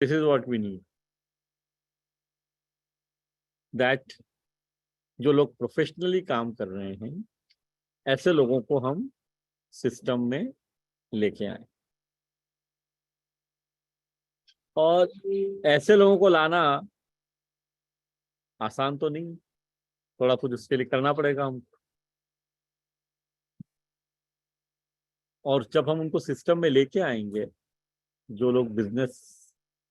This is what we need, that जो लोग professionally काम कर रहे हैं ऐसे लोगों को हम सिस्टम में लेके आए। और ऐसे लोगों को लाना आसान तो नहीं, थोड़ा कुछ उसके लिए करना पड़ेगा हमको। और जब हम उनको सिस्टम में लेके आएंगे, जो लोग बिजनेस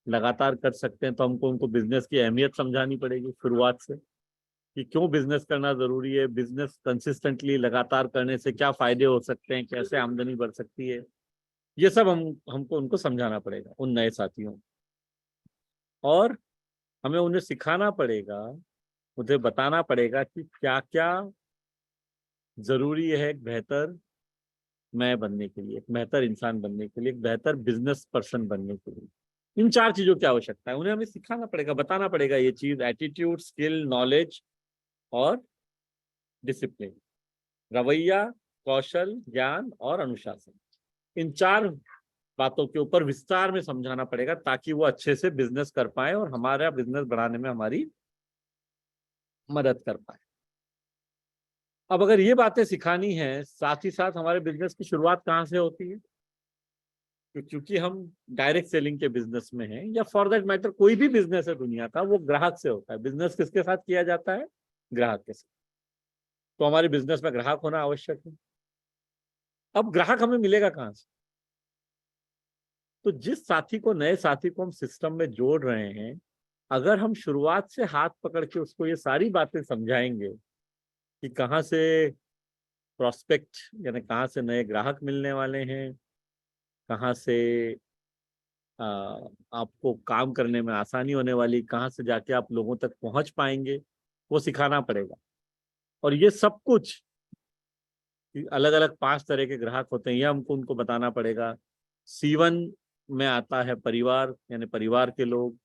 लगातार कर सकते हैं, तो हमको उनको बिजनेस की अहमियत समझानी पड़ेगी शुरुआत से, कि क्यों बिजनेस करना जरूरी है, बिजनेस कंसिस्टेंटली लगातार करने से क्या फायदे हो सकते हैं, कैसे आमदनी बढ़ सकती है। ये सब हमको उनको समझाना पड़ेगा, उन नए साथियों को। और हमें उन्हें सिखाना पड़ेगा, मुझे बताना पड़ेगा कि क्या क्या जरूरी है एक बेहतर मैं बनने के लिए, एक बेहतर इंसान बनने के लिए, एक बेहतर बिजनेस पर्सन बनने के लिए। इन 4 चीजों की आवश्यकता है, उन्हें हमें सिखाना पड़ेगा, बताना पड़ेगा ये चीज, एटीट्यूड, स्किल, नॉलेज और डिसिप्लिन, रवैया, कौशल, ज्ञान और अनुशासन। इन 4 बातों के ऊपर विस्तार में समझाना पड़ेगा, ताकि वो अच्छे से बिजनेस कर पाए और हमारा बिजनेस बढ़ाने में हमारी मदद कर पाए। अब अगर ये बातें सिखानी है, साथ ही साथ हमारे बिजनेस की शुरुआत कहाँ से होती है? क्योंकि हम डायरेक्ट सेलिंग के बिजनेस में हैं, या फॉर दैट मैटर कोई भी बिजनेस है दुनिया का, वो ग्राहक से होता है। बिजनेस किसके साथ किया जाता है? ग्राहक के साथ। तो हमारे बिजनेस में ग्राहक होना आवश्यक है। अब ग्राहक हमें मिलेगा कहाँ से? तो जिस साथी को, नए साथी को हम सिस्टम में जोड़ रहे हैं, अगर हम शुरुआत से हाथ पकड़ के उसको ये सारी बातें समझाएंगे कि कहाँ से प्रोस्पेक्ट, यानी कहाँ से नए ग्राहक मिलने वाले हैं, कहाँ से आ, आपको काम करने में आसानी होने वाली, कहाँ से जाके आप लोगों तक पहुंच पाएंगे, वो सिखाना पड़ेगा। और ये सब कुछ, अलग अलग 5 तरह के ग्राहक होते हैं, ये हमको उनको बताना पड़ेगा। C1 में आता है परिवार, यानी परिवार के लोग।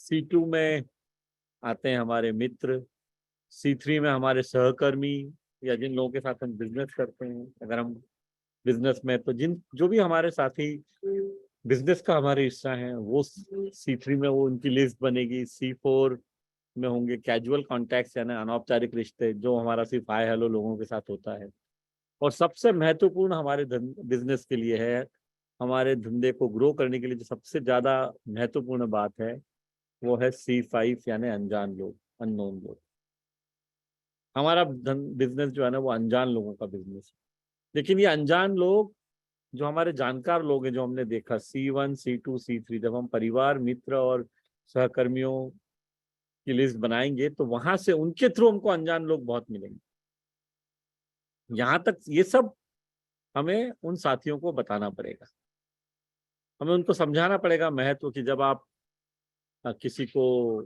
C2 में आते हैं हमारे मित्र। C3 में हमारे सहकर्मी, या जिन लोगों के साथ हम बिजनेस करते हैं। अगर हम बिजनेस में, तो जिन जो भी हमारे साथी बिजनेस का हमारे हिस्सा है, वो C3 में वो उनकी लिस्ट बनेगी। C4 में होंगे कैजुअल कॉन्टैक्ट्स, यानी अनौपचारिक रिश्ते, जो हमारा सिर्फ हाय हेलो लोगों के साथ होता है। और सबसे महत्वपूर्ण हमारे बिजनेस के लिए है, हमारे धंधे को ग्रो करने के लिए जो सबसे ज्यादा महत्वपूर्ण बात है, वो है C5, यानी अनजान लोग, अननोन लोग। हमारा बिजनेस जो है ना, वो अनजान लोगों का बिजनेस है। लेकिन ये अनजान लोग, जो हमारे जानकार लोग हैं, जो हमने देखा C1, C2, C3, जब हम परिवार, मित्र और सहकर्मियों की लिस्ट बनाएंगे, तो वहां से उनके थ्रू हमको अनजान लोग बहुत मिलेंगे। यहाँ तक ये सब हमें उन साथियों को बताना पड़ेगा, हमें उनको समझाना पड़ेगा महत्व कि जब आप किसी को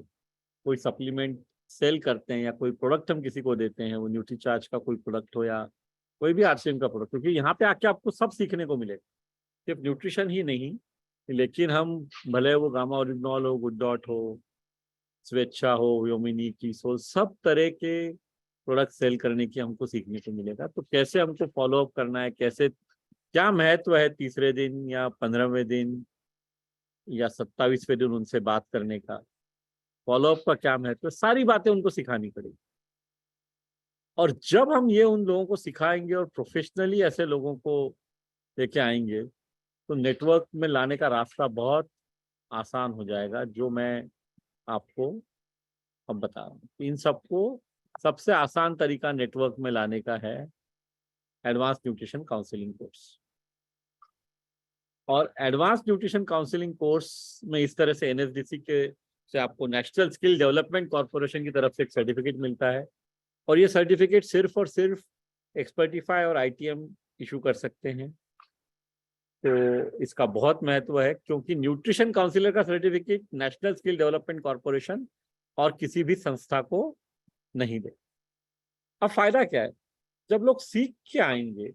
कोई सप्लीमेंट सेल करते हैं, या कोई प्रोडक्ट हम किसी को देते हैं, वो न्यूट्रीचार्ज का कोई प्रोडक्ट हो या कोई भी RCM का प्रोडक्ट, क्योंकि यहाँ पे आके आपको सब सीखने को मिलेगा, सिर्फ न्यूट्रिशन ही नहीं। लेकिन हम, भले वो गामा ओरिजिनॉल हो, गुड डॉट हो, स्वेच्छा हो, योमिनी की हो, सब तरह के प्रोडक्ट सेल करने की हमको सीखने को मिलेगा। तो कैसे हमको फॉलो अप करना है, कैसे, क्या महत्व है तीसरे दिन या 15वें दिन या 27वें दिन उनसे बात करने का, फॉलोअप का क्या महत्व है, सारी बातें उनको सिखानी पड़ेगी। और जब हम ये उन लोगों को सिखाएंगे और प्रोफेशनली ऐसे लोगों को लेके आएंगे, तो नेटवर्क में लाने का रास्ता बहुत आसान हो जाएगा, जो मैं आपको अब बता रहा हूँ। इन सबको सबसे आसान तरीका नेटवर्क में लाने का है एडवांस न्यूट्रिशन काउंसलिंग कोर्स। और एडवांस न्यूट्रिशन काउंसलिंग कोर्स में इस तरह से NSDC के से आपको नेशनल स्किल डेवलपमेंट कॉर्पोरेशन की तरफ से एक सर्टिफिकेट मिलता है। और ये सर्टिफिकेट सिर्फ और सिर्फ एक्सपर्टिफाई और ITM इशू कर सकते हैं। तो इसका बहुत महत्व है, क्योंकि न्यूट्रिशन काउंसिलर का certificate national skill development corporation और किसी भी संस्था को नहीं दे। अब फायदा क्या है? जब लोग सीख के आएंगे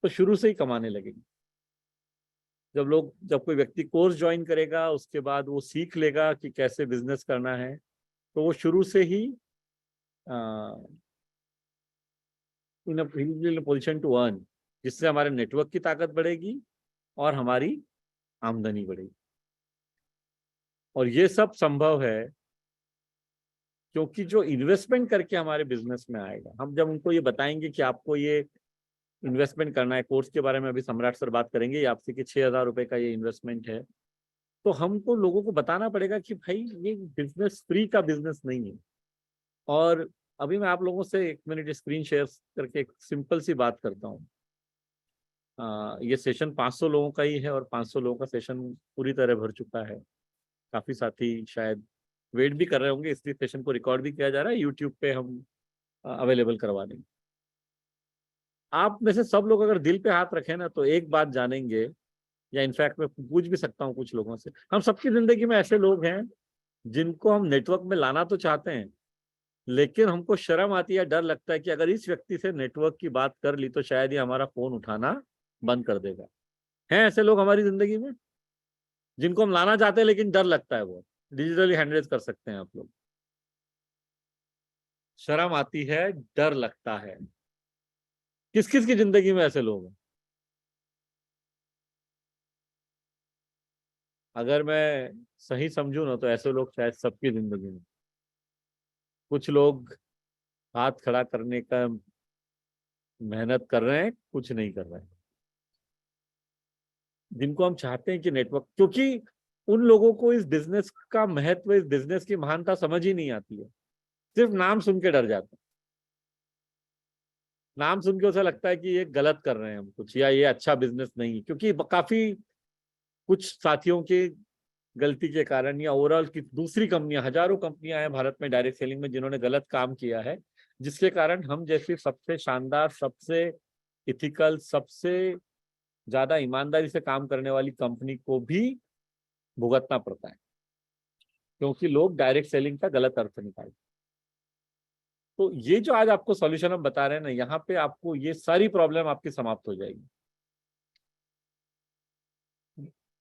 तो शुरू से ही कमाने लगेंगे। जब कोई व्यक्ति कोर्स ज्वाइन करेगा, उसके बाद वो सीख लेगा कि कैसे बिजनेस करना है, तो वो शुरू से ही इन पोजिशन टू अर्न, जिससे हमारे नेटवर्क की ताकत बढ़ेगी और हमारी आमदनी बढ़ेगी। और ये सब संभव है क्योंकि जो इन्वेस्टमेंट करके हमारे बिजनेस में आएगा, हम जब उनको ये बताएंगे कि आपको ये इन्वेस्टमेंट करना है, कोर्स के बारे में अभी सम्राट सर बात करेंगे आपसे कि 6,000 रुपए का ये इन्वेस्टमेंट है, तो हमको लोगों को बताना पड़ेगा कि भाई ये बिजनेस फ्री का बिजनेस नहीं है। और अभी मैं आप लोगों से 1 मिनट स्क्रीन शेयर करके एक सिंपल सी बात करता हूँ। ये सेशन 500 लोगों का ही है और 500 लोगों का सेशन पूरी तरह भर चुका है। काफी साथी शायद वेट भी कर रहे होंगे, इसलिए सेशन को रिकॉर्ड भी किया जा रहा है, यूट्यूब पे हम अवेलेबल करवा देंगे। आप में से सब लोग अगर दिल पे हाथ रखें ना तो एक बात जानेंगे, या इनफैक्ट मैं पूछ भी सकता हूँ कुछ लोगों से, हम सबकी जिंदगी में ऐसे लोग हैं जिनको हम नेटवर्क में लाना तो चाहते हैं, लेकिन हमको शर्म आती है, डर लगता है कि अगर इस व्यक्ति से नेटवर्क की बात कर ली तो शायद ये हमारा फोन उठाना बंद कर देगा। हैं ऐसे लोग हमारी जिंदगी में जिनको हम लाना चाहते हैं लेकिन डर लगता है, वो डिजिटली हैंडरेज कर सकते हैं आप लोग। शर्म आती है, डर लगता है। किस किस की जिंदगी में ऐसे लोग हैं? अगर मैं सही समझू ना तो ऐसे लोग शायद सबकी जिंदगी में। कुछ लोग हाथ खड़ा करने का मेहनत कर रहे हैं, कुछ नहीं कर रहे हैं, जिनको हम चाहते हैं कि नेटवर्क, क्योंकि उन लोगों को इस बिजनेस का महत्व, इस बिजनेस की महानता समझ ही नहीं आती है, सिर्फ नाम सुन के डर जाते हैं। नाम सुन के उसे लगता है कि ये गलत कर रहे हैं हम कुछ, या ये अच्छा बिजनेस नहीं है, क्योंकि काफी कुछ साथियों की गलती के कारण या ओवरऑल की दूसरी कंपनियां, हजारों कंपनियां हैं भारत में डायरेक्ट सेलिंग में जिन्होंने गलत काम किया है, जिसके कारण हम जैसी सबसे शानदार, सबसे इथिकल, सबसे ज्यादा ईमानदारी से काम करने वाली कंपनी को भी भुगतना पड़ता है, क्योंकि लोग डायरेक्ट सेलिंग का गलत अर्थ निकालते। तो ये जो आज आपको सॉल्यूशन हम बता रहे हैं ना, यहाँ पे आपको ये सारी प्रॉब्लम आपकी समाप्त हो जाएगी।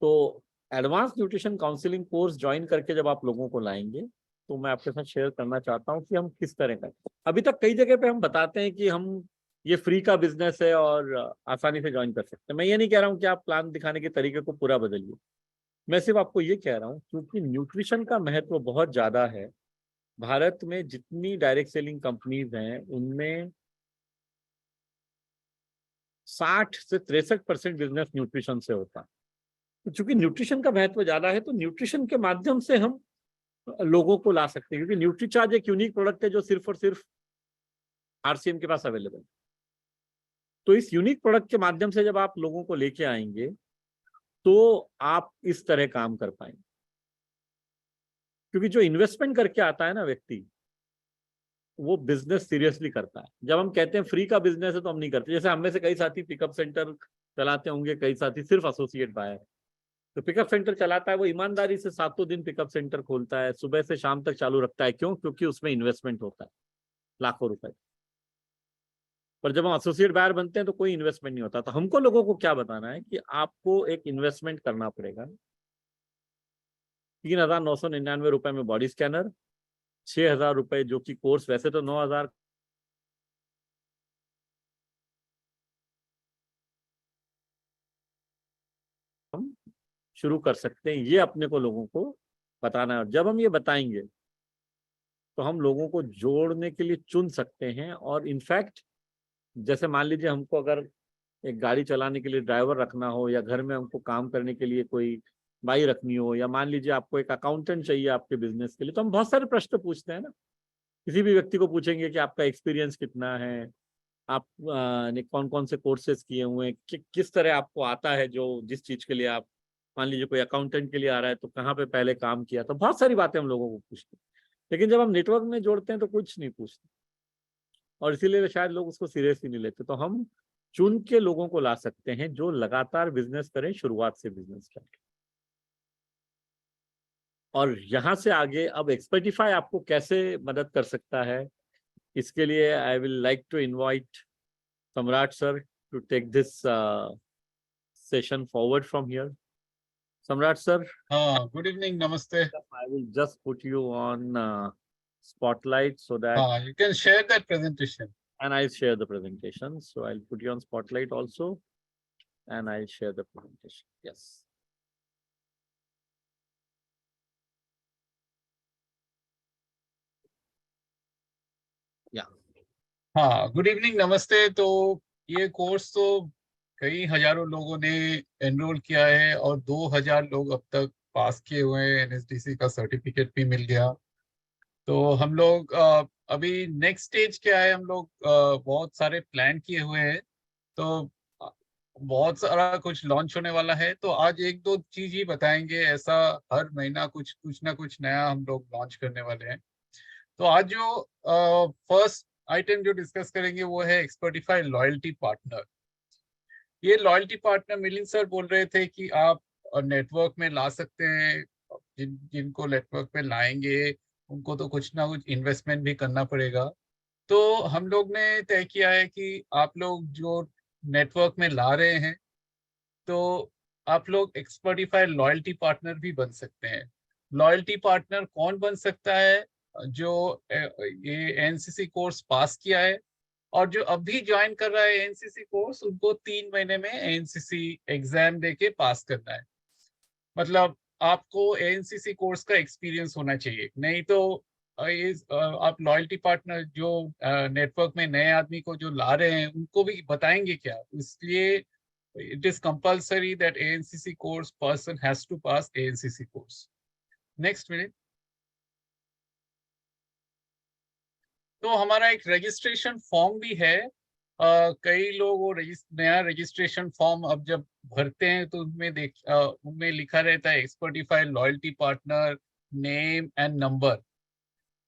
तो advance nutrition counselling course join करके जब आप लोगों को लाएंगे तो मैं आपके साथ शेयर करना चाहता हूँ कि हम किस तरह का, अभी तक कई जगह पे हम बताते हैं कि हम ये फ्री का बिजनेस है और आसानी से ज्वाइन कर सकते हैं। मैं ये नहीं कह रहा हूँ कि आप प्लान दिखाने के तरीके को पूरा बदलिए, मैं सिर्फ आपको ये कह रहा हूँ क्योंकि न्यूट्रिशन का महत्व बहुत ज्यादा है। भारत में जितनी डायरेक्ट सेलिंग कंपनीज हैं उनमें 60 से 63% बिजनेस न्यूट्रिशन से होता है। तो चूंकि न्यूट्रिशन का महत्व ज्यादा है तो न्यूट्रिशन के माध्यम से हम लोगों को ला सकते हैं, क्योंकि न्यूट्रीचार्ज एक यूनिक प्रोडक्ट है जो सिर्फ और सिर्फ आरसीएम के पास अवेलेबल है। तो इस यूनिक प्रोडक्ट के माध्यम से जब आप लोगों को लेके आएंगे तो आप इस तरह काम कर पाएंगे, क्योंकि जो इन्वेस्टमेंट करके आता है ना व्यक्ति, वो बिजनेस सीरियसली करता है। जब हम कहते हैं फ्री का बिजनेस है तो हम नहीं करते। जैसे हम में से कई साथी पिकअप सेंटर चलाते होंगे, कई साथी सिर्फ एसोसिएट बायर। तो पिकअप सेंटर चलाता है वो ईमानदारी से, सातों दिन पिकअप सेंटर खोलता है, सुबह से शाम तक चालू रखता है। क्यों? क्योंकि उसमें इन्वेस्टमेंट होता है लाखों रुपए। पर जब हम एसोसिएट बायर बनते हैं तो कोई इन्वेस्टमेंट नहीं होता। तो हमको लोगों को क्या बताना है कि आपको एक इन्वेस्टमेंट करना पड़ेगा। 3,999 रुपए में बॉडी स्कैनर, 6,000 रुपए जो कि कोर्स वैसे तो 9,000 हम शुरू कर सकते हैं। ये अपने को लोगों को बताना है। और जब हम ये बताएंगे तो हम लोगों को जोड़ने के लिए चुन सकते हैं। और इनफैक्ट जैसे मान लीजिए हमको अगर एक गाड़ी चलाने के लिए ड्राइवर रखना हो, या घर में हमको काम करने के लिए कोई बाई रखनी हो, या मान लीजिए आपको एक अकाउंटेंट चाहिए आपके बिजनेस के लिए, तो हम बहुत सारे प्रश्न पूछते हैं ना। किसी भी व्यक्ति को पूछेंगे कि आपका एक्सपीरियंस कितना है, आप ने कौन कौन से कोर्सेज किए हुए हैं, किस तरह आपको आता है, जो जिस चीज के लिए आप, मान लीजिए कोई अकाउंटेंट के लिए आ रहा है तो कहाँ पे पहले काम किया। तो बहुत सारी बातें हम लोगों को पूछते हैं, लेकिन जब हम नेटवर्क में जोड़ते हैं तो कुछ नहीं पूछते, और इसीलिए शायद लोग उसको सीरियसली नहीं लेते। तो हम चुन के लोगों को ला सकते हैं जो लगातार बिजनेस करें, शुरुआत से बिजनेस करें। और यहाँ से आगे अब एक्सपर्टिफाई आपको कैसे मदद कर सकता है, इसके लिए I will like to invite Samrat sir to take this session forward from here. Samrat sir, Good evening, namaste. I will just put you on spotlight so that, You can share that presentation. and I'll share the presentation. So I'll put you on spotlight also, and I'll share the presentation. Yes. हाँ, good evening, नमस्ते। तो ये course तो कई हजारों लोगों ने enrol किया है और 2000 लोग अब तक पास किए हुए हैं। एनएसडीसी का सर्टिफिकेट भी मिल गया। तो हम लोग अभी नेक्स्ट स्टेज क्या है, हम लोग बहुत सारे प्लान किए हुए हैं। तो अ, बहुत सारा कुछ लॉन्च होने वाला है। तो आज एक दो चीज ही बताएंगे। ऐसा हर महीना कुछ कुछ ना कुछ नया हम लोग लॉन्च करने वाले हैं। तो आज जो फर्स्ट आइटम जो डिस्कस करेंगे वो है एक्सपर्टिफाई लॉयल्टी पार्टनर। ये लॉयल्टी पार्टनर मिलिंद सर बोल रहे थे कि आप नेटवर्क में ला सकते हैं। जिनको नेटवर्क में लाएंगे उनको तो कुछ ना कुछ इन्वेस्टमेंट भी करना पड़ेगा। तो हम लोग ने तय किया है कि आप लोग जो नेटवर्क में ला रहे हैं, तो आप लोग एक्सपर्टिफाई लॉयल्टी पार्टनर भी बन सकते हैं। लॉयल्टी पार्टनर कौन बन सकता है? जो ये एनसीसी कोर्स पास किया है और जो अभी ज्वाइन कर रहा है एनसीसी कोर्स, उनको 3 महीने में एनसीसी एग्जाम देके पास करना है। मतलब आपको एनसीसी कोर्स का एक्सपीरियंस होना चाहिए, नहीं तो आप लॉयल्टी पार्टनर जो नेटवर्क में नए आदमी को जो ला रहे हैं उनको भी बताएंगे क्या? इसलिए it is compulsory that ANCC course person has to pass ANCC course. Next minute. तो हमारा एक रजिस्ट्रेशन फॉर्म भी है। कई लोग वो नया रजिस्ट्रेशन फॉर्म अब जब भरते हैं तो उनमें लिखा रहता है Expertify loyalty partner, name and number.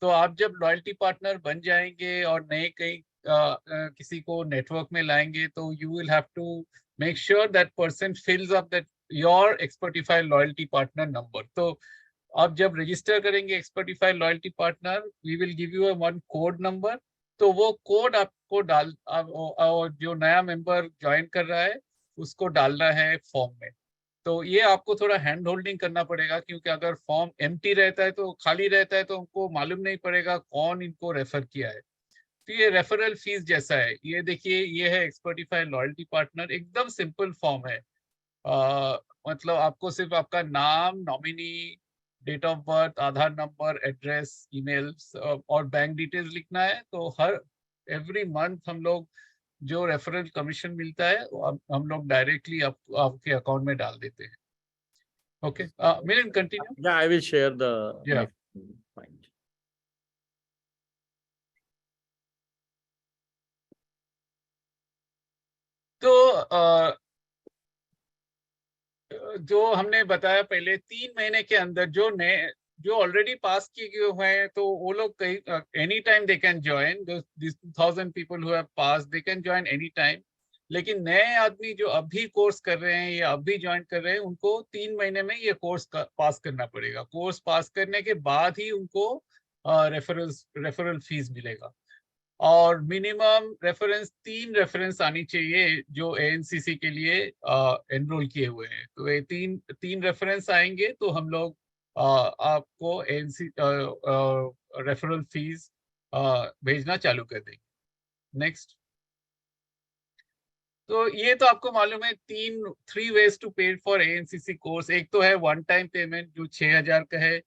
तो आप जब लॉयल्टी पार्टनर बन जाएंगे और नए कहीं किसी को नेटवर्क में लाएंगे, तो you will have to make sure that person fills up that your Expertify loyalty partner number. तो आप जब रजिस्टर करेंगे Expertify loyalty partner, we will give you one code number. तो वो कोड आपको और जो नया मेंबर ज्वाइन कर रहा है उसको डालना है फॉर्म में। तो ये आपको थोड़ा हैंड होल्डिंग करना पड़ेगा, क्योंकि अगर फॉर्म एम्प्टी रहता है तो खाली रहता है तो उनको मालूम नहीं पड़ेगा कौन इनको रेफर किया है। तो ये रेफरल फीस जैसा है। ये देखिए, ये है एक्सपर्टिफाई लॉयल्टी पार्टनर, एकदम सिंपल फॉर्म है। मतलब आपको सिर्फ आपका नाम, nominee, date of birth, Aadhaar number, address, email और बैंक डिटेल्स लिखना है। तो हर एवरी मंथ हम लोग जो रेफरल कमीशन मिलता है वो हम लोग डायरेक्टली आपके अकाउंट में डाल देते हैं। Okay, Milind continue. Yeah, I will share the Yeah. next point. तो जो हमने बताया पहले, 3 महीने के अंदर जो ऑलरेडी पास किए हुए हैं तो वो लोग कहीं any time they can join. This 2000 people who have pass, they can join any time. लेकिन नए आदमी जो अभी कोर्स कर रहे हैं या अभी ज्वाइन कर रहे हैं, उनको 3 महीने में ये कोर्स पास करना पड़ेगा। कोर्स पास करने के बाद ही उनको रेफरल फीस मिलेगा। और मिनिमम रेफरेंस 3 रेफरेंस आनी चाहिए जो एएनसीसी के लिए एनरोल किए हुए हैं। तो ये तीन तीन रेफरेंस आएंगे तो हम लोग आपको एएनसी रेफरल फीस भेजना चालू कर देंगे। नेक्स्ट। तो ये तो आपको मालूम है, 3 वेज टू पे फॉर एएनसीसी कोर्स। एक तो है वन टाइम पेमेंट जो 6000 का है।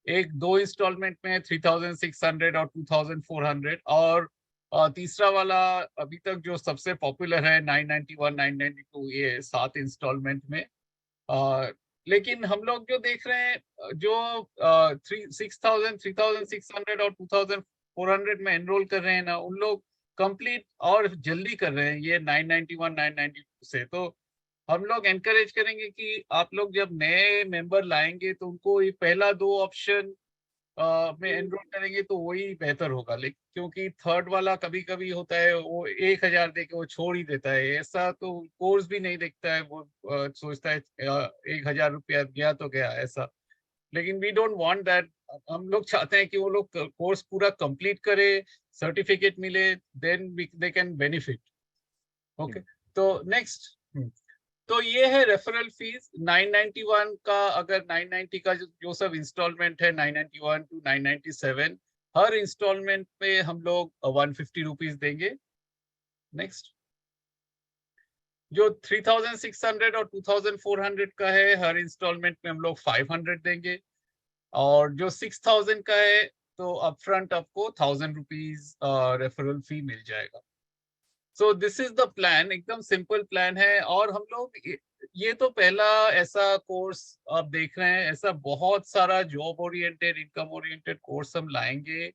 एक 2 इंस्टॉलमेंट में 3600 और 2400। और तीसरा वाला अभी तक जो सबसे पॉपुलर है 991 992, ये 7 इंस्टॉलमेंट में। लेकिन हम लोग जो देख रहे हैं, जो 3600 और 2400 में एनरोल कर रहे हैं ना, उन लोग कंप्लीट और जल्दी कर रहे हैं ये 991 992 से। तो हम लोग एनकरेज करेंगे कि आप लोग जब नए मेंबर लाएंगे तो उनको ये पहला 2 ऑप्शन में एनरोल करेंगे तो वही बेहतर होगा। लेकिन क्योंकि थर्ड वाला कभी कभी होता है वो 1000 दे के वो छोड़ ही देता है, ऐसा तो कोर्स भी नहीं देखता है वो। सोचता है 1000 रुपया गया तो गया, ऐसा। लेकिन वी डोंट वांट दैट। हम लोग चाहते हैं कि वो लोग कोर्स पूरा कंप्लीट करे, सर्टिफिकेट मिले, then they can benefit. Okay. तो नेक्स्ट। तो ये है रेफरल फीस 991 का। अगर 990 का जो सब इंस्टॉलमेंट है, 991 टू 997, हर इंस्टॉलमेंट पे हम लोग 150 रुपीज देंगे। नेक्स्ट। जो 3600 और 2400 का है, हर इंस्टॉलमेंट में हम लोग 500 देंगे। और जो 6000 का है तो अपफ्रंट आपको 1000 रुपीज रेफरल फी मिल जाएगा। सो दिस इज द प्लान, एकदम सिंपल प्लान है। और हम लोग ये तो पहला ऐसा कोर्स आप देख रहे हैं, ऐसा बहुत सारा job oriented, income oriented course हम लाएंगे।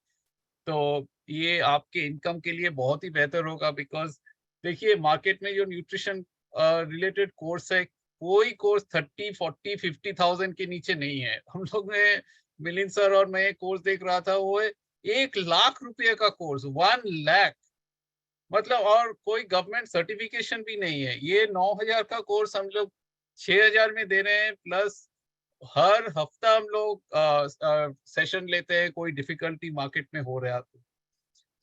तो ये आपके इनकम के लिए बहुत ही बेहतर होगा, बिकॉज देखिए मार्केट में जो न्यूट्रिशन रिलेटेड कोर्स है, कोई कोर्स 30, 40, 50,000 के नीचे नहीं है। हम लोग ने, मिलिंद सर और मैं कोर्स देख रहा था, वो 1 लाख रुपए का कोर्स, 1 लाख, मतलब, और कोई गवर्नमेंट सर्टिफिकेशन भी नहीं है। ये 9,000 का कोर्स हम लोग 6,000 में दे रहे हैं, प्लस हर हफ्ता हम लोग सेशन लेते हैं, कोई डिफिकल्टी मार्केट में हो रहा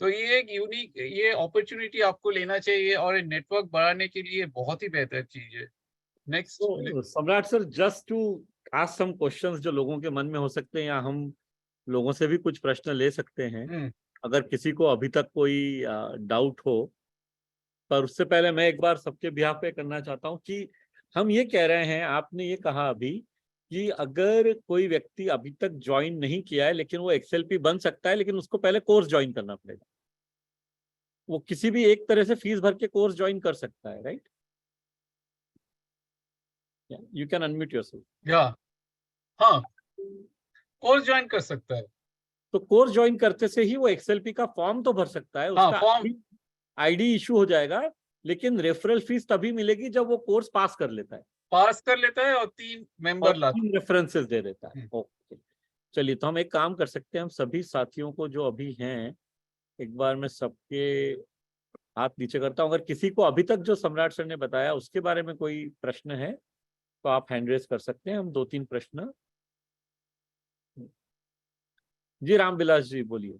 तो ये एक यूनिक, ये अपॉर्चुनिटी आपको लेना चाहिए, और नेटवर्क बढ़ाने के लिए बहुत ही बेहतर चीज है। नेक्स्ट। तो Samrat sir, just to ask some questions जो लोगों के मन में हो सकते हैं, या हम लोगों से भी कुछ प्रश्न ले सकते हैं अगर किसी को अभी तक कोई डाउट हो। पर उससे पहले मैं एक बार सबके बिहाफ पे करना चाहता हूँ कि हम ये कह रहे हैं, आपने ये कहा अभी कि अगर कोई व्यक्ति अभी तक ज्वाइन नहीं किया है लेकिन वो एक्सएलपी बन सकता है, लेकिन उसको पहले कोर्स ज्वाइन करना पड़ेगा। वो किसी भी एक तरह से फीस भर के कोर्स ज्वाइन कर सकता है, right? You can unmute yourself. या हाँ, कोर्स ज्वाइन कर सकता है। तो कोर्स ज्वाइन करते से ही वो एक्सएलपी का फॉर्म तो भर सकता है, हाँ, उसका फॉर्म आईडी इशू हो जाएगा, लेकिन रेफरल फीस तभी मिलेगी जब वो कोर्स पास कर लेता है पास कर लेता है और 3 और मेंबर लाता 3 रेफरेंसेस दे देता है। है। ओके, चलिए, तो हम एक काम कर सकते हैं, हम सभी साथियों को जो अभी हैं, एक बार मैं सबके हाथ नीचे करता हूं। अगर किसी को अभी तक जो सम्राट सर ने बताया उसके बारे में कोई प्रश्न है तो आप हैंड रेज कर सकते हैं। हम 2-3 प्रश्न। जी रामविलास जी, बोलिए।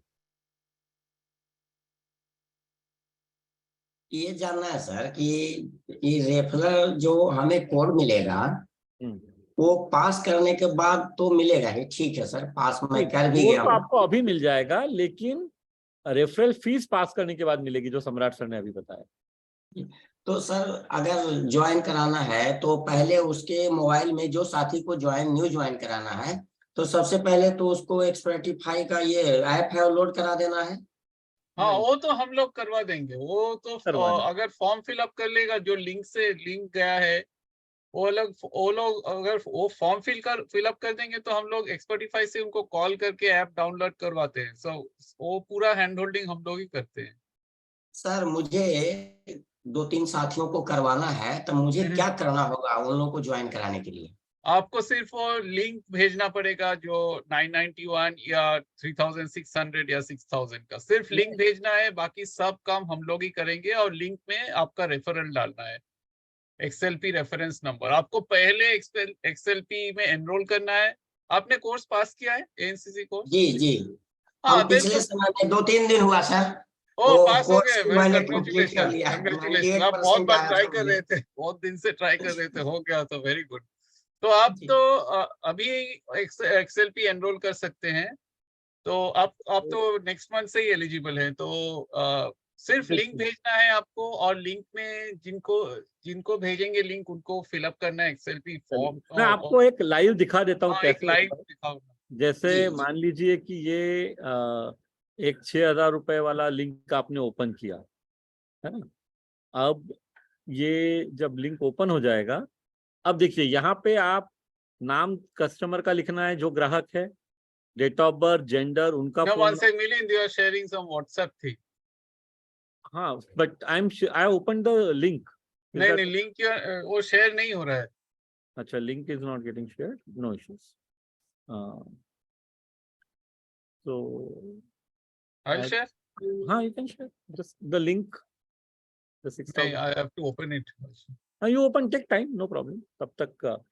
ये जानना है सर कि ये रेफरल जो हमें कोड मिलेगा वो पास करने के बाद तो मिलेगा ही, ठीक है सर, पास मैं कर भी गया तो हूँ। आपको अभी मिल जाएगा, लेकिन रेफरल फीस पास करने के बाद मिलेगी, जो सम्राट सर ने अभी बताया। तो सर अगर ज्वाइन कराना है तो पहले उसके मोबाइल में जो साथी को न्यू ज्वाइन कराना है तो सबसे पहले तो उसको एक्सपर्टिफाई का ये ऐप है लोड करा देना है। हाँ, वो तो हम लोग करवा देंगे। वो तो करवा देंगे। अगर फॉर्म फिलअप कर लेगा, जो लिंक गया है, वो लोग अगर वो फॉर्म फिलअप कर देंगे तो हम लोग एक्सपर्टिफाई से उनको कॉल करके ऐप डाउनलोड करवाते हैं। सो वो पूरा हैंड होल्डिंग हम लोग ही करते हैं। सर मुझे 2-3 साथियों को करवाना है तो मुझे क्या करना होगा उन लोगों को ज्वाइन कराने के लिए? आपको सिर्फ वो लिंक भेजना पड़ेगा, जो 991 या 3600 या 6000 का, सिर्फ लिंक भेजना है। बाकी सब काम हम लोग ही करेंगे, और लिंक में आपका रेफरल डालना है, एक्सएलपी रेफरेंस नंबर। आपको पहले एक्सएलपी में एनरोल करना है। आपने कोर्स पास किया है, एएनसीसी कोर्स? जी जी, हाँ, हम पिछले समय में 2-3 दिन हुआ सर, ओ, वो पास हो कोर्स गए। को वेल, मैंने कंप्लीट कर कंग्रेचुलेशन, लिया, कंग्रेचुलेशन। आप बहुत 98% बार आया ट्राई था कर मुझे। रहे थे, बहुत दिन से ट्राई कर रहे थे, हो गया तो वेरी गुड। तो आप जी। तो अभी एक्सएलपी एनरोल कर सकते हैं। तो आप तो नेक्स्ट मंथ से ही एलिजिबल हैं। तो सिर्फ लिंक भेजना है आपको, और लिंक में जिनको जिनको भेजेंगे लिंक, उनको फिलअप करना है एक्सएलपी फॉर्म। मैं आपको एक लाइव दिखा देता हूँ हाँ, एक कैसे लाइव होता है। दिखाओ। जैसे जी मान लीजिए कि ये एक 6,000 रुपए वाला लिंक आपने ओपन किया है ना। अब ये जब लिंक ओपन हो जाएगा, अब देखिए यहाँ पे आप नाम कस्टमर का लिखना है जो ग्राहक है, डेट ऑफ बर्थ, जेंडर, उनका No, phone. one sec, Milind, you are sharing some WhatsApp thing. हाँ, but I open the link. नहीं, लिंक वो शेयर नहीं हो रहा है। अच्छा, link is not getting shared, no issues. So I'll share. हाँ, you can share just the link, the 6,000. I have to open it. हाँ, you open, take time, no problem। तब तक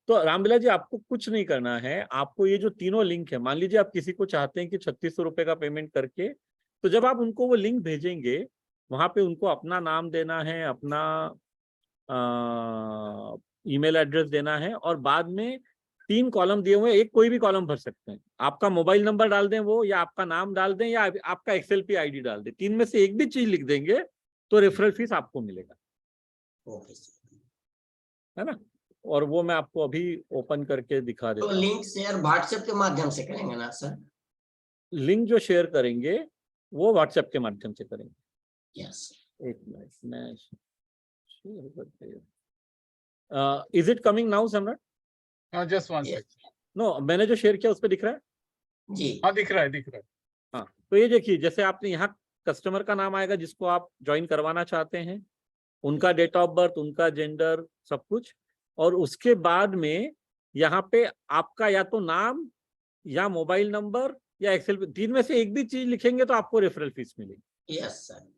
तो रामविलास जी, आपको कुछ नहीं करना है। आपको ये जो तीनों लिंक है, मान लीजिए आप किसी को चाहते हैं कि 3600 रुपए का पेमेंट करके, तो जब आप उनको वो लिंक भेजेंगे, वहां पे उनको अपना नाम देना है, अपना ईमेल एड्रेस देना है, और बाद में 3 कॉलम दिए हुए हैं, एक कोई भी कॉलम भर सकते हैं। आपका मोबाइल नंबर डाल दें वो, या आपका नाम डाल दें, या आपका एक्सएलपी आईडी डाल दें। 3 में से एक भी चीज लिख देंगे तो रेफरल फीस आपको मिलेगा, ओके सर। है ना। और वो मैं आपको अभी ओपन करके दिखा तो देता हूँ। लिंक शेयर व्हाट्सएप के माध्यम से करेंगे ना सर? लिंक जो शेयर करेंगे वो व्हाट्सएप के माध्यम से करेंगे। यस एक मिनट मैं शेयर करते is it coming now Samrat? हाँ just one Yes. Second. No, मैंने जो शेयर किया उस पर दिख रहा है? जी हाँ दिख रहा है, दिख रहा है। हाँ, तो ये देखिए, जैसे आपने यहाँ कस्टमर का नाम आएगा जिसको आप ज्वाइन करवाना चाहते हैं, उनका डेट ऑफ बर्थ, उनका जेंडर, सब कुछ, और उसके बाद में यहाँ पे आपका या तो नाम या मोबाइल नंबर या एक्सेल, तीन में से एक भी चीज लिखेंगे तो आपको रेफरल फीस मिलेगी, यस सर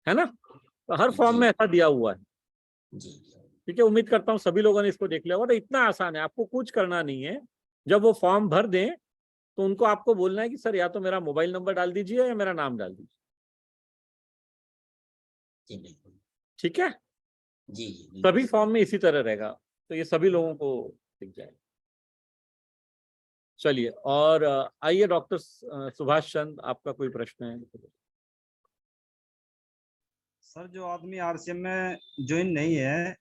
है ना? तो हर फॉर्म में ऐसा दिया हुआ है। जी ठीक है, उम्मीद करता हूँ सभी लोगों ने इसको देख लिया होगा। तो इतना आसान है, आपको कुछ करना नहीं है। जब वो फॉर्म भर दें तो उनको आपको बोलना है कि सर या तो मेरा मोबाइल नंबर डाल दीजिए या मेरा नाम डाल दीजिए। जी बिल्कुल ठीक है, जी जी सभी फॉर्म में इसी तरह रहेगा, तो ये सभी लोगों को दिख जाएगा। चलिए, और आइए डॉक्टर सुभाष चंद, आपका कोई प्रश्न है? सर जो आदमी आरसीएम में ज्वाइन नहीं है,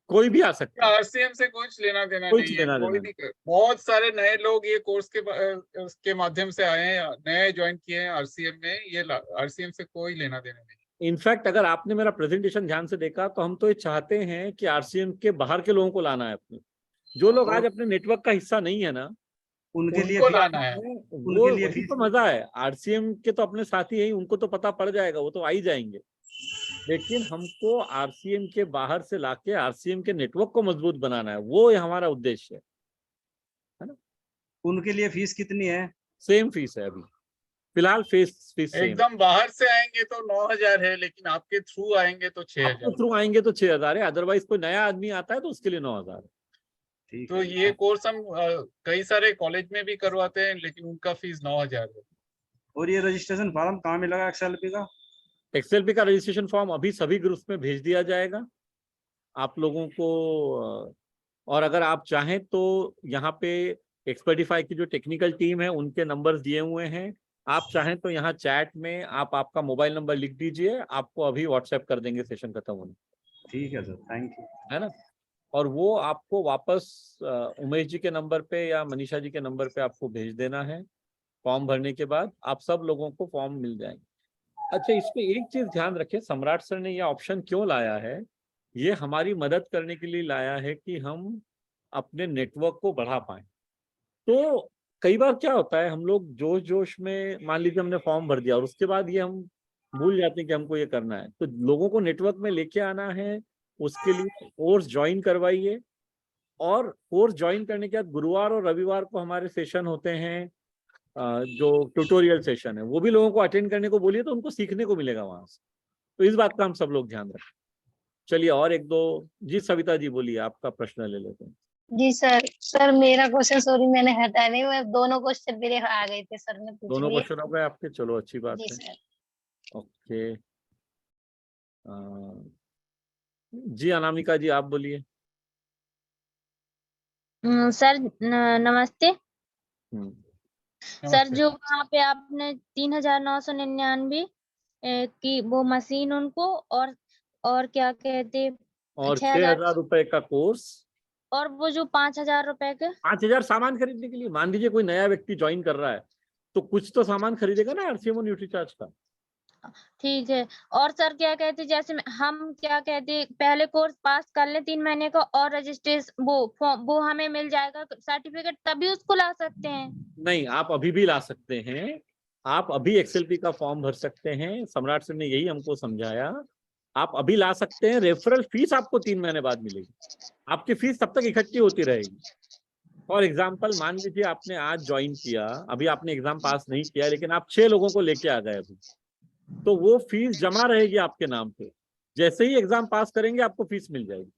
कोई भी आ सकता है, आरसीएम से कुछ लेना देना कुछ नहीं है, लेना कोई देना भी बहुत सारे नए लोग ये कोर्स के माध्यम से आए हैं, नए ज्वाइन किए हैं आरसीएम में। ये आरसीएम से कोई लेना देना नहीं। इनफैक्ट अगर आपने मेरा प्रेजेंटेशन ध्यान से देखा तो हम तो ये चाहते हैं कि आरसीएम के बाहर के लोगों को लाना है अपने। जो लोग आज अपने नेटवर्क का हिस्सा नहीं है ना, उनके लिए उनको फीस- लाना है। वो उनके लिए वही फीस तो मजा है। आरसीएम के तो अपने साथी हैं, उनको तो पता पड़ जाएगा, वो तो आ ही जाएंगे। लेकिन हमको आरसीएम के बाहर से लाके आरसीएम के नेटवर्क को मजबूत बनाना है, वो हमारा उद्देश्य है ना। उनके लिए फीस कितनी है? सेम फीस है अभी फिलहाल, फीस सेम। एकदम बाहर से आएंगे तो 9,000 है, लेकिन आपके थ्रू आएंगे तो आपके 6,000। थ्रू आएंगे तो 6,000 है, अदरवाइज कोई नया आदमी आता है तो उसके लिए 9,000 है। ठीक तो है। ये कोर्स हम कई सारे कॉलेज में भी करवाते हैं, लेकिन उनका फीस 9,000 है। और ये रजिस्ट्रेशन फॉर्म कहाँ मिलेगा एक्सएलपी का? एक्सएलपी का रजिस्ट्रेशन फॉर्म अभी सभी ग्रुप्स में भेज दिया जाएगा आप लोगों को। और अगर आप चाहें तो यहाँ पे एक्सपर्टिफाई की जो टेक्निकल टीम है उनके नंबर्स दिए हुए हैं। आप चाहें तो यहाँ चैट में आप आपका मोबाइल नंबर लिख दीजिए, आपको अभी व्हाट्सएप कर देंगे सेशन खत्म होने। ठीक है सर, थैंक यू। है ना, और वो आपको वापस उमेश जी के नंबर पे या मनीषा जी के नंबर पे आपको भेज देना है। फॉर्म भरने के बाद आप सब लोगों को फॉर्म मिल जाएंगे। अच्छा, इसमें एक चीज ध्यान रखें, सम्राट सर ने यह ऑप्शन क्यों लाया है? ये हमारी मदद करने के लिए लाया है कि हम अपने नेटवर्क को बढ़ा पाए। तो कई बार क्या होता है, हम लोग जोश जोश में मान लीजिए हमने फॉर्म भर दिया और उसके बाद ये हम भूल जाते हैं कि हमको ये करना है। तो लोगों को नेटवर्क में लेके आना है, उसके लिए कोर्स ज्वाइन करवाइए। और कोर्स ज्वाइन करने के बाद गुरुवार और रविवार को हमारे सेशन होते हैं, जो ट्यूटोरियल सेशन है वो भी लोगों को अटेंड करने को बोलिए, तो उनको सीखने को मिलेगा वहां से। तो इस बात का हम सब लोग ध्यान रखें। चलिए, और एक दो जी सविता जी बोलिए, आपका प्रश्न ले लेते हैं। जी सर मेरा क्वेश्चन सॉरी मैंने हटाया नहीं, मैं दोनों क्वेश्चन मेरे आ गए थे सर ने पूछ दोनों लिए। क्वेश्चन हो गए आपके, चलो अच्छी बात जी है। सर। ओके, जी अनामिका जी आप बोलिए। सर नमस्ते। हम्म, सर नमस्ते। जो वहाँ पे आपने 3,999 की वो मशीन उनको और क्या कहते और 6,000 6,000 रुपए का कोर्स, और वो जो 5,000 रुपए के 5,000 सामान खरीदने के लिए। मान लीजिए कोई नया व्यक्ति ज्वाइन कर रहा है तो कुछ तो सामान खरीदेगा ना आरसीएम और न्यूट्रीचार्ज का। ठीक है। और सर क्या कहते जैसे हम क्या कहते पहले कोर्स पास कर ले 3 महीने का और रजिस्ट्रेशन वो हमें मिल जाएगा सर्टिफिकेट, तभी उसको ला सकते हैं? नहीं, आप अभी भी ला सकते हैं। आप अभी एक्सएलपी का फॉर्म भर सकते हैं, सम्राट सर ने यही हमको समझाया। आप अभी ला सकते हैं, रेफरल फीस आपको 3 महीने बाद मिलेगी। आपकी फीस तब तक इकट्ठी होती रहेगी। फॉर एग्जाम्पल, मान लीजिए आपने आज ज्वाइन किया, अभी आपने एग्जाम पास नहीं किया, लेकिन आप 6 लोगों को लेके आ गए अभी, तो वो फीस जमा रहेगी आपके नाम पे। जैसे ही एग्जाम पास करेंगे आपको फीस मिल जाएगी।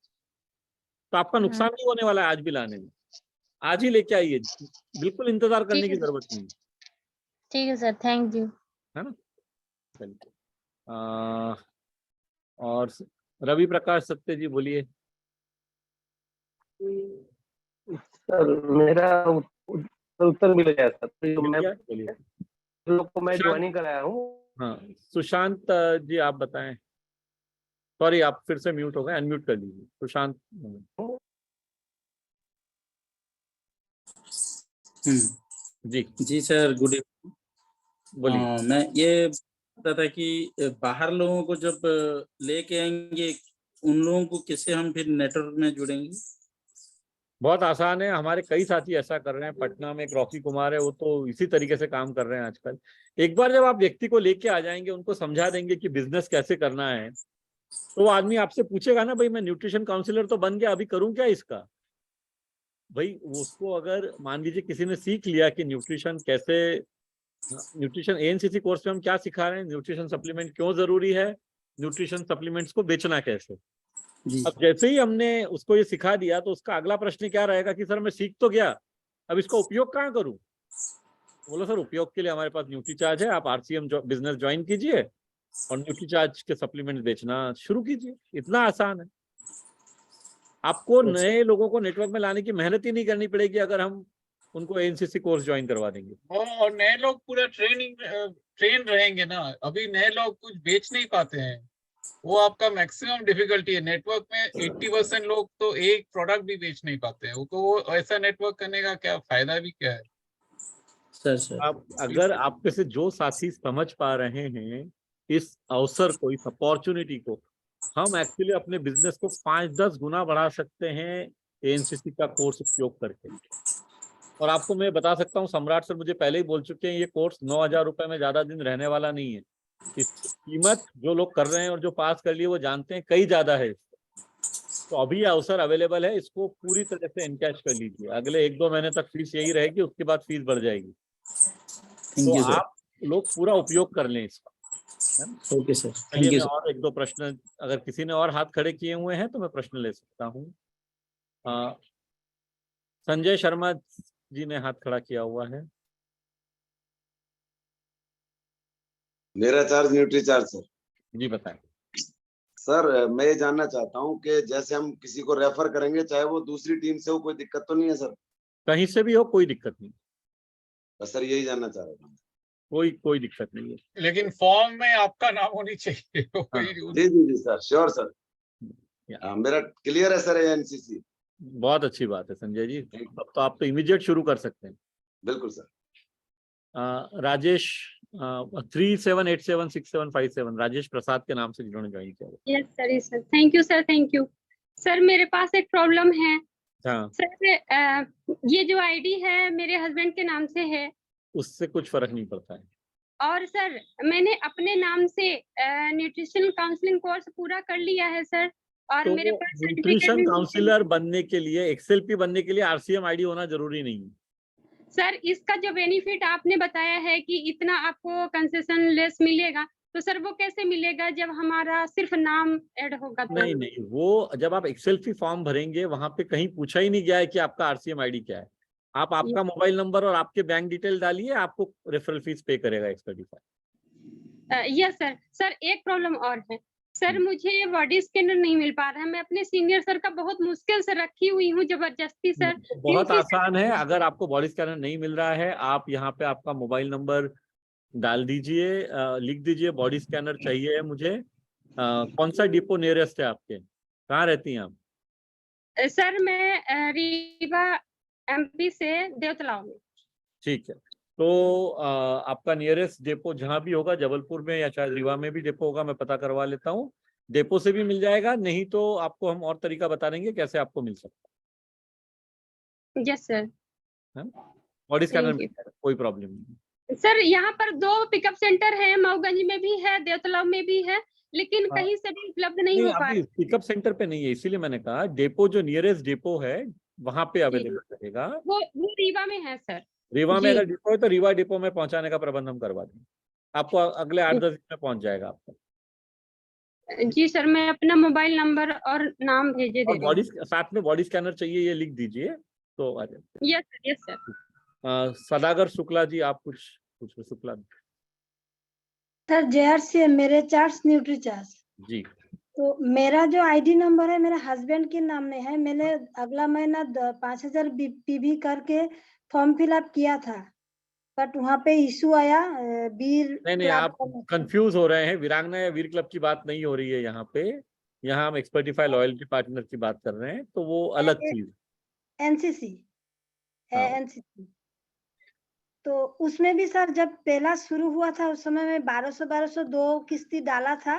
तो आपका नुकसान नहीं होने वाला है आज भी लाने में। आज ही लेके आइए, बिल्कुल इंतजार करने ठीक की है। जरूरत नहीं है। ठीक है सर, थैंक यू। है ना, चलिए। और रवि प्रकाश सत्य जी बोलिए। सर मेरा उत्तर मिल गया सर। तो मिल मैं गया, चलिए। लोग को मैं सुशांत, ज्वाइनिंग कराया हूँ। हाँ सुशांत जी आप बताएं। सॉरी, आप फिर से म्यूट हो गए, अनम्यूट कर लीजिए सुशांत। जी जी सर, गुड इवनिंग। बोलिए। मैं ये पता था कि बाहर लोगों को जब लेके आएंगे, उन लोगों को कैसे हम फिर नेटवर्क में जुड़ेंगे? बहुत आसान है, हमारे कई साथी ऐसा कर रहे हैं। पटना में एक रॉकी कुमार है, वो तो इसी तरीके से काम कर रहे हैं आजकल। एक बार जब आप व्यक्ति को लेके आ जाएंगे, उनको समझा देंगे कि बिजनेस कैसे करना है, तो वो आदमी आपसे पूछेगा ना, भाई मैं न्यूट्रिशन काउंसलर तो बन गया, अभी करूं क्या इसका। भाई उसको अगर मान लीजिए किसी ने सीख लिया कि न्यूट्रिशन कैसे, न्यूट्रिशन एएनसीसी कोर्स में हम क्या सिखा रहे हैं, न्यूट्रिशन सप्लीमेंट क्यों जरूरी है, न्यूट्रिशन सप्लीमेंट्स को बेचना कैसे। जी अब जैसे ही हमने उसको ये सिखा दिया, तो उसका अगला प्रश्न क्या रहेगा कि सर मैं सीख तो गया, अब इसका उपयोग कहाँ करूं। बोलो सर उपयोग के लिए हमारे पास न्यूट्रीचार्ज है, आप आरसीएम बिजनेस ज्वाइन कीजिए और न्यूट्रीचार्ज के सप्लीमेंट बेचना शुरू कीजिए। इतना आसान है। आपको नए लोगों को नेटवर्क में लाने की मेहनत ही नहीं करनी पड़ेगी अगर हम उनको एनसीसी कोर्स ज्वाइन करवा देंगे। और नए लोग पूरा ट्रेन रहेंगे ना। अभी नए लोग कुछ बेच नहीं पाते हैं, वो आपका मैक्सिमम डिफिकल्टी है। नेटवर्क में 80% लोग तो एक प्रोडक्ट भी बेच नहीं पाते हैं, तो वो ऐसा नेटवर्क करने का क्या फायदा भी क्या है। सर आप अगर आप में से जो साथी समझ पा रहे हैं इस अवसर को, इस अपॉर्चुनिटी को, हम एक्चुअली अपने बिजनेस को 5-10 गुना बढ़ा सकते हैं एएनसीसी का कोर्स उपयोग करके। और आपको मैं बता सकता हूँ, सम्राट सर मुझे पहले ही बोल चुके हैं, ये कोर्स 9,000 रुपए में ज्यादा दिन रहने वाला नहीं है। इसकी कीमत जो लोग कर रहे हैं और जो पास कर लिए वो जानते हैं कई ज्यादा है। तो अभी अवसर अवेलेबल है, इसको पूरी तरह से एनकैश कर लीजिए। अगले 1-2 महीने तक फीस यही रहेगी, उसके बाद फीस बढ़ जाएगी। थैंक तो यू सर। आप लोग पूरा उपयोग कर लें इसका। ओके सर, चलिए थैंक यू मैं सर। और 1-2 प्रश्न, अगर किसी ने और हाथ खड़े किए हुए हैं तो मैं प्रश्न ले सकता हूँ। संजय शर्मा जी ने हाथ खड़ा किया हुआ है। मेरा चार्ज न्यूट्री चार्ज सर। जी बताएं। सर मैं ये जानना चाहता हूँ कि जैसे हम किसी को रेफर करेंगे, चाहे वो दूसरी टीम से हो, कोई दिक्कत तो नहीं है सर? कहीं से भी हो कोई दिक्कत नहीं, बस सर यही जानना चाह रहा था। कोई दिक्कत नहीं है। लेकिन फॉर्म में आपका नाम होनी चाहिए। जी जी जी सर, श्योर सर। मेरा क्लियर है सर एएनसीसी। बहुत अच्छी बात है संजय जी, अब तो आप तो इमीडिएट शुरू कर सकते हैं। बिल्कुल सर। राजेश 37876757 राजेश प्रसाद के नाम से जिन्होंने ज्वाइन किया। Yes sir, yes sir, thank you sir, thank you sir. मेरे पास एक प्रॉब्लम है सर। ये जो आईडी है मेरे हस्बैंड के नाम से है। उससे कुछ फर्क नहीं पड़ता है। और सर मैंने अपने नाम से न्यूट्रिशन काउंसलिंग कोर्स पूरा कर लिया है सर, और तो मेरे पास न्यूट्रिशन काउंसलर बनने के लिए, एक्सएलपी बनने के लिए आरसीएम आईडी होना जरूरी नहीं है सर। इसका जो बेनिफिट आपने बताया है कि इतना आपको कंसेशन लेस मिलेगा, तो सर वो कैसे मिलेगा जब हमारा सिर्फ नाम ऐड होगा तो? नहीं, वो जब आप एक्सएलपी फॉर्म भरेंगे वहां पे कहीं पूछा ही नहीं गया है कि आपका आरसीएम आईडी क्या है। आप आपका मोबाइल नंबर और आपके बैंक डिटेल डालिए, आपको रेफरल फीस पे करेगा एक्सपर्टीफाई। Yes sir. सर एक प्रॉब्लम और है सर, मुझे बॉडी स्कैनर नहीं मिल पा रहा है। मैं अपने सीनियर सर का बहुत मुश्किल से रखी हुई हूँ, जबरदस्ती सर। बहुत आसान है, अगर आपको बॉडी स्कैनर नहीं मिल रहा है, आप यहाँ पे आपका मोबाइल नंबर डाल दीजिए, लिख दीजिए बॉडी स्कैनर चाहिए है मुझे। कौन सा डिपो नियरेस्ट है आपके, कहाँ रहती हैं आप? सर मैं रीवा एमपी से देवतलाव में। ठीक है, तो आपका नियरेस्ट डेपो जहां भी होगा, जबलपुर में या शायद रीवा में भी डेपो होगा, मैं पता करवा लेता हूँ। डेपो से भी मिल जाएगा, नहीं तो आपको हम और तरीका बता देंगे कैसे आपको मिल सकता है। Yes sir. बॉडी स्कैनर में कोई प्रॉब्लम नहीं सर। यहाँ पर 2 पिकअप सेंटर है, मऊगंज में भी है, देवतलाव में भी है, लेकिन कहीं से भी उपलब्ध नहीं हो पा रहा। पिकअप सेंटर पे नहीं है, इसीलिए मैंने कहा डेपो जो नियरेस्ट डेपो है वहां पे अवेलेबल रहेगा। वो रीवा में है सर। रीवा में अगर डिपो है तो रीवा डिपो में पहुंचाने का प्रबंध हम करवा देंगे, आपको अगले 8-10 दिन में पहुंच जाएगा आपका। जी सर, मैं अपना मोबाइल नंबर और नाम भेजे दे बॉडी साथ में बॉडी स्कैनर चाहिए, ये लिख दीजिए तो आ जाए। Yes sir, yes sir. Sadagar Shukla ji, आप कुछ शुक्ला सर JRC मेरे चार्ज न्यूट्री चार्ज जी। तो मेरा जो आईडी नंबर है मेरे हस्बैंड के नाम में है। मैंने अगला महीना 5,000 पीवी करके फॉर्म फिलअप किया था, बट वहाँ पे इशू आया वीर। नहीं, आप कंफ्यूज हो रहे हैं। वीरांगना या वीर क्लब की बात नहीं हो रही है यहाँ पे, यहाँ हम एक्सपर्टीफाई लॉयल्टी पार्टनर की बात कर रहे हैं, तो वो अलग चीज। एनसीसी। तो उसमें भी सर जब पहला शुरू हुआ था उस समय में 1200 2 किस्ती डाला था।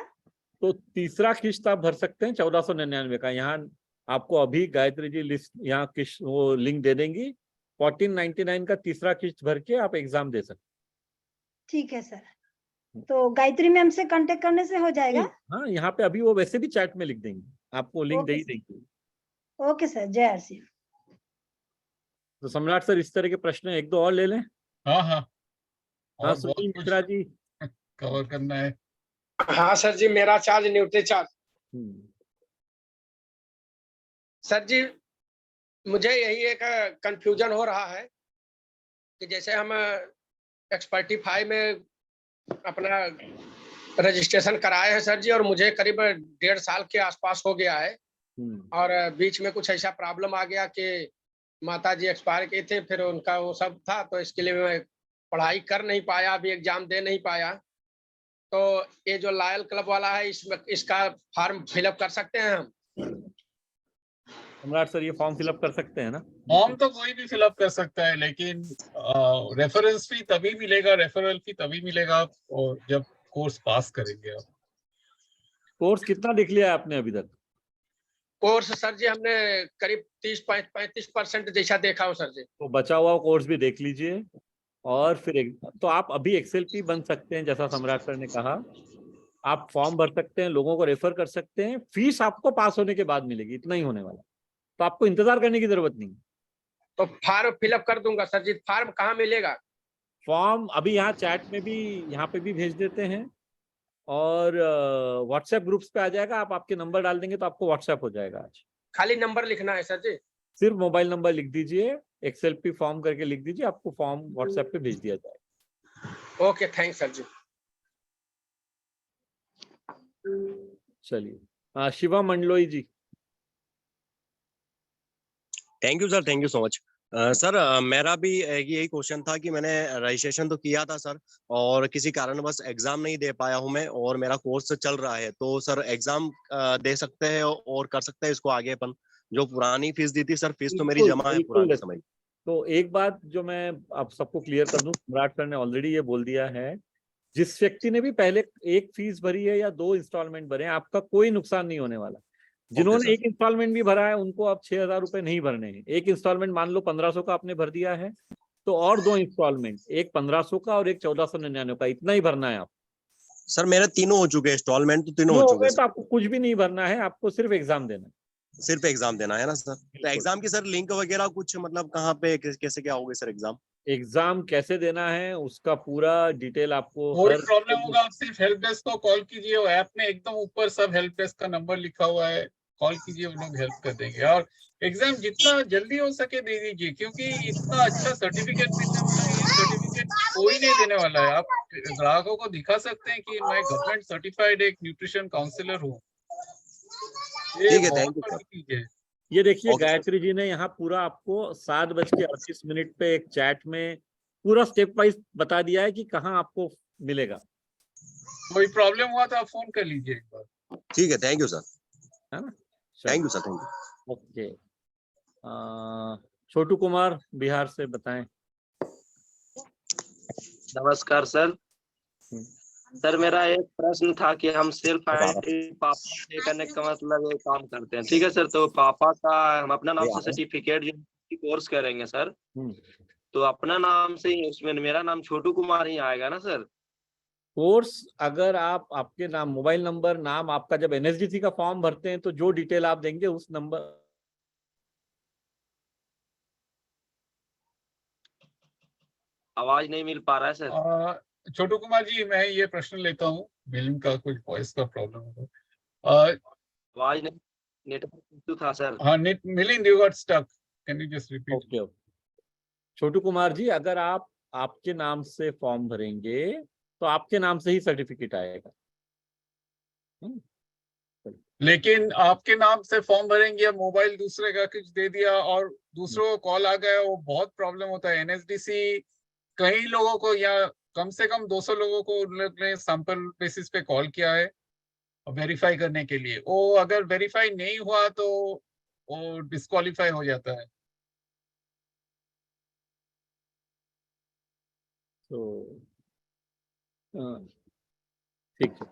तो तीसरा किस्त आप भर सकते हैं 1499 का। यहाँ आपको अभी गायत्री जी लिस्ट यहाँ किस्त वो लिंक दे देंगी। 1499 का तीसरा किस्त भर के आप एग्जाम दे सकते ठीक है सर। तो गायत्री मैम से कांटेक्ट करने से हो जाएगा? हैं। हाँ, यहाँ पे अभी वो वैसे भी चैट में लिख देंगे, आपको लिंक दे ही ओके देंगे। ओके सर, जय आरसी। तो सम्राट सर, इस तरह के प्रश्न एक दो और ले लें। हाँ हाँ, और सुनील बहुत कुछ मिश्रा जी। कवर करना है। हाँ सर जी, मेरा चार्ज न्यूट्री चार्ज। सर जी, मुझे यही एक कंफ्यूजन हो रहा है कि जैसे हम एक्सपर्टीफाई में अपना रजिस्ट्रेशन कराए हैं सर जी, और मुझे करीब 1.5 साल के आसपास हो गया है, और बीच में कुछ ऐसा प्रॉब्लम आ गया कि माता जी एक्सपायर की थे, फिर उनका वो सब था, तो इसके लिए मैं पढ़ाई कर नहीं पाया, अभी एग्जाम दे नहीं पाया। तो ये जो लॉयल क्लब वाला है, इसमें इसका फॉर्म फिलअप कर सकते हैं हम? सम्राट सर, ये फॉर्म फिलअप कर सकते हैं ना? फॉर्म तो कोई भी फिलअप कर सकता है, लेकिन रेफरेंस फी तभी मिलेगा, रेफरल फी तभी मिलेगा और जब कोर्स पास करेंगे आप। कोर्स कितना देख लिया है आपने अभी तक? कोर्स सर जी हमने करीब 30-35% जैसा देखा हो सर जी। तो बचा हुआ कोर्स भी देख लीजिए, और फिर तो आप अभी एक्सएलपी बन सकते हैं, जैसा सम्राट सर ने कहा। आप फॉर्म भर सकते हैं, लोगों को रेफर कर सकते हैं, फीस आपको पास होने के बाद मिलेगी, इतना ही होने वाला, तो आपको इंतजार करने की जरूरत नहीं। तो फॉर्म फिलअप कर दूंगा सर जी। फॉर्म कहाँ मिलेगा? फॉर्म अभी यहाँ चैट में भी, यहाँ पे भी भेज देते हैं, और व्हाट्सएप ग्रुप्स पे आ जाएगा। आप आपके नंबर डाल देंगे तो आपको व्हाट्सएप हो जाएगा आज। खाली नंबर लिखना है सर जी? सिर्फ मोबाइल नंबर लिख दीजिए, एक्सएलपी फॉर्म करके लिख दीजिए, आपको फॉर्म व्हाट्सएप पे भेज दिया जाएगा। ओके, थैंक्स सर जी। चलिए, Shiva Mandloi ji. Thank you sir, thank you so much. Sir, मेरा भी यही क्वेश्चन था कि मैंने रजिस्ट्रेशन तो किया था सर, और किसी कारणवश एग्जाम नहीं दे पाया हूं मैं, और मेरा कोर्स चल रहा है, तो सर एग्जाम दे सकते हैं और कर सकते हैं इसको आगे अपन? जो पुरानी फीस दी थी सर, फीस तो मेरी जमा है पुराने समय। तो एक बात जो मैं आप सबको क्लियर कर दूं, सम्राट सर ने ऑलरेडी ये बोल दिया है, जिस व्यक्ति ने भी पहले एक फीस भरी है या 2 इंस्टॉलमेंट भरे हैं, आपका कोई नुकसान नहीं होने वाला। जिन्होंने एक इंस्टॉलमेंट भी भरा है उनको अब 6,000 रुपए नहीं भरने हैं। एक इंस्टॉलमेंट मान लो 1500 का आपने भर दिया है, तो और 2 इंस्टॉलमेंट, एक 1500 का और एक 1499 का, इतना ही भरना है आप। सर मेरे तीनों हो चुके हैं इंस्टॉलमेंट, तो तीनों हो चुके हैं। तो आपको कुछ भी नहीं भरना है, आपको सिर्फ एग्जाम देना है। सिर्फ एग्जाम देना है ना सर? तो एग्जाम की सर लिंक वगैरह कुछ, मतलब कहाँ पे कैसे क्या होगा सर एग्जाम? एग्जाम कैसे देना है उसका पूरा डिटेल आपको, कोई प्रॉब्लम होगा आप सिर्फ हेल्प डेस्क को कॉल कीजिए, वो ऐप में एकदम ऊपर सब हेल्प डेस्क का नंबर लिखा हुआ है, कॉल कीजिए, वो लोग हेल्प कर देंगे। और एग्जाम जितना जल्दी हो सके दे दीजिए, क्योंकि इतना अच्छा सर्टिफिकेट मिलने वाला है, ये सर्टिफिकेट कोई नहीं देने वाला है। आप ग्राहकों को दिखा सकते हैं कि मैं गवर्नमेंट सर्टिफाइड एक न्यूट्रिशन काउंसलर हूँ। ठीक है, थैंक यू सर। ये देखिए गायत्री जी ने यहाँ पूरा आपको 7:38 पे एक चैट में पूरा स्टेप वाइज बता दिया है कि कहाँ आपको मिलेगा। कोई प्रॉब्लम हुआ तो आप फोन कर लीजिए एक बार। ठीक है, थैंक यू सर। है ना? Thank you sir, thank you. Okay, Chhotu Kumar Bihar से बताएं। नमस्कार सर। सर मेरा एक प्रश्न था कि हम सिर्फ पापा पे करने का मतलब ये काम करते हैं, ठीक है सर? तो पापा का हम अपना नाम से सर्टिफिकेट जो कोर्स करेंगे सर, तो अपना नाम से ही उसमें मेरा नाम छोटू कुमार ही आएगा ना सर? कोर्स अगर आप आपके नाम, मोबाइल नंबर, नाम आपका जब एनएसडीसी का फॉर्म भरते हैं तो जो डिटेल आप देंगे उस नंबर। आवाज नहीं मिल पा रहा है सर। छोटू कुमार जी, मैं ये प्रश्न लेता हूँ, बिलिंग का कुछ वॉइस का प्रॉब्लम होगा। आवाज नहीं, नेटवर्क इशू था सर। हाँ, Milind you got stuck, can you just repeat? Okay, Chhotu Kumar ji, अगर आप आपके नाम से फॉर्म भरेंगे तो आपके नाम से ही सर्टिफिकेट आएगा। लेकिन आपके नाम से फॉर्म भरेंगे या मोबाइल दूसरे का कुछ दे दिया और दूसरों को कॉल आ गया, वो बहुत प्रॉब्लम होता है। एनएसडीसी कई लोगों को, या कम से कम 200 लोगों को उन्होंने सैंपल बेसिस पे कॉल किया है वेरीफाई करने के लिए। वो अगर वेरीफाई नहीं हुआ तो वो डिस्क्वालीफाई हो जाता है। तो ठीक है,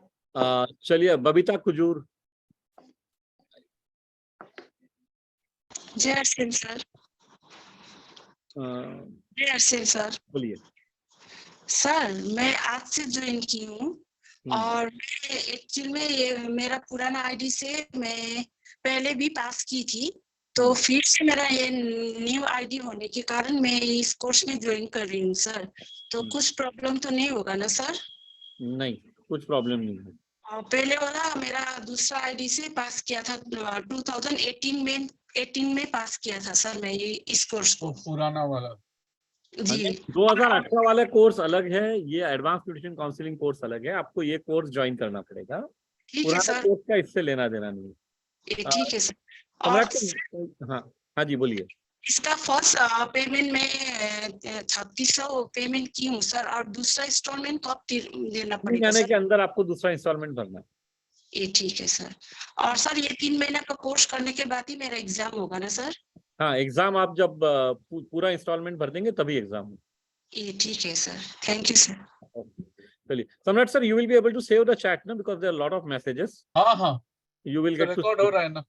चलिए बबीता कुजूर। जय सिंह सर। जय सिंह सर। बोलिए। सर मैं आज से ज्वाइन की हूँ और एक्चुअल में ये मेरा पुराना आईडी से मैं पहले भी पास की थी, तो फिर से मेरा ये न्यू आईडी होने के कारण मैं इस कोर्स में ज्वाइन कर रही हूँ सर। तो कुछ प्रॉब्लम तो नहीं होगा ना सर? नहीं, कुछ प्रॉब्लम नहीं है। पहले वाला मेरा दूसरा आईडी से पास किया था 2018 में पास किया था सर मैं ये इस कोर्स को। पुराना वाला जी। 2018 वाला कोर्स अलग है, ये एडवांस न्यूट्रिशन काउंसलिंग कोर्स अलग है। आपको ये कोर्स ज्वाइन करना पड़ेगा। ठीक है पुराना सर। कोर्स का इससे लेना देना नहीं। ठीक है सर। हाँ जी बोलिए। इसका फर्स्ट पेमेंट में 3600 पेमेंट की हूँ सर, और दूसरा इंस्टॉलमेंट कब देना पड़ेगा महीने सर? के अंदर आपको दूसरा इंस्टॉलमेंट भरना है। ये ठीक है सर। और सर ये 3 महीने का कोर्स करने के बाद ही मेरा एग्जाम होगा ना सर? हाँ, एग्जाम आप जब पूरा इंस्टॉलमेंट भर देंगे तभी एग्जाम होगा। ये ठीक है सर। Thank you sir. चलिए Samrat sir, you will be able to save the chat ना, because there are lot of messages. हाँ हाँ, you will get to record हो रहा है ना।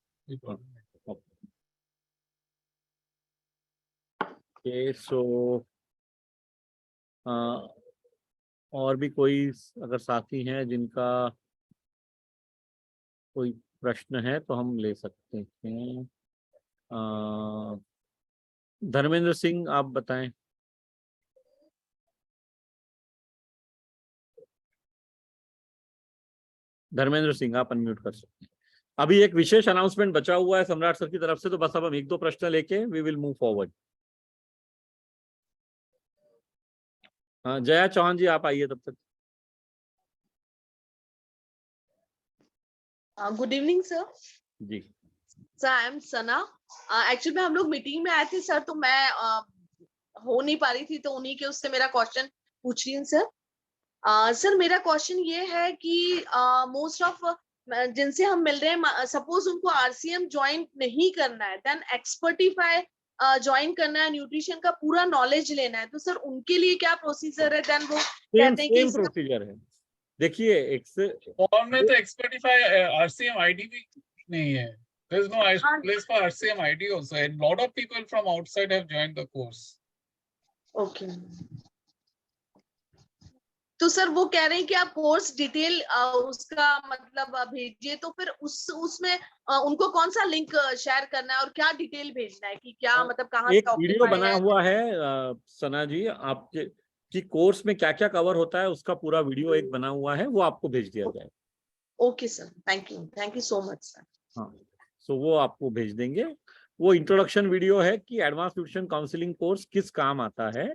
ओके, सो और भी कोई अगर साथी हैं जिनका कोई प्रश्न है तो हम ले सकते हैं। धर्मेंद्र सिंह आप बताएं। धर्मेंद्र सिंह आप अनम्यूट कर सकते हैं। अभी एक विशेष अनाउंसमेंट बचा हुआ है सम्राट सर की तरफ से, तो बस अब हम 1-2 प्रश्न लेके वी विल मूव फॉरवर्ड। हाँ, जया चौहान जी आप आइए तब तक। Good evening sir. जी sir I am Sana. Actually में हम लोग मीटिंग में आए थे सर, तो मैं हो नहीं पा रही थी, तो उन्हीं के उससे मेरा क्वेश्चन पूछ रही हूँ सर। सर मेरा क्वेश्चन ये है कि मोस्ट ऑफ जिनसे हम मिल रहे हैं, सपोज उनको आरसीएम ज्वाइन नहीं करना है, देन एक्सपर्टिफाई ज्वाइन करना है, न्यूट्रिशन का पूरा नॉलेज लेना है, तो सर उनके लिए क्या प्रोसीजर है? देन वो कहते हैं कि सेम प्रोसीजर है। देखिए फॉर्म में तो एक्सपर्टिफाई आरसीएम आईडी भी नहीं है। There is no place for RCM ID also, and lot of people from outside have joined the course. Okay. तो सर वो कह रहे हैं कि आप कोर्स डिटेल उसका मतलब भेजिए, तो फिर उसमें उनको कौन सा लिंक शेयर करना है और क्या डिटेल भेजना है कि क्या मतलब कहाँ एक वीडियो बना हुआ है सना जी, आपके कि कोर्स में क्या क्या कवर होता है उसका पूरा वीडियो एक बना हुआ है, वो आपको भेज दिया जाए। Okay sir, thank you so much sir. हाँ, सो वो आपको भेज देंगे। वो इंट्रोडक्शन वीडियो है कि एडवांस न्यूट्रिशन काउंसलिंग कोर्स किस काम आता है।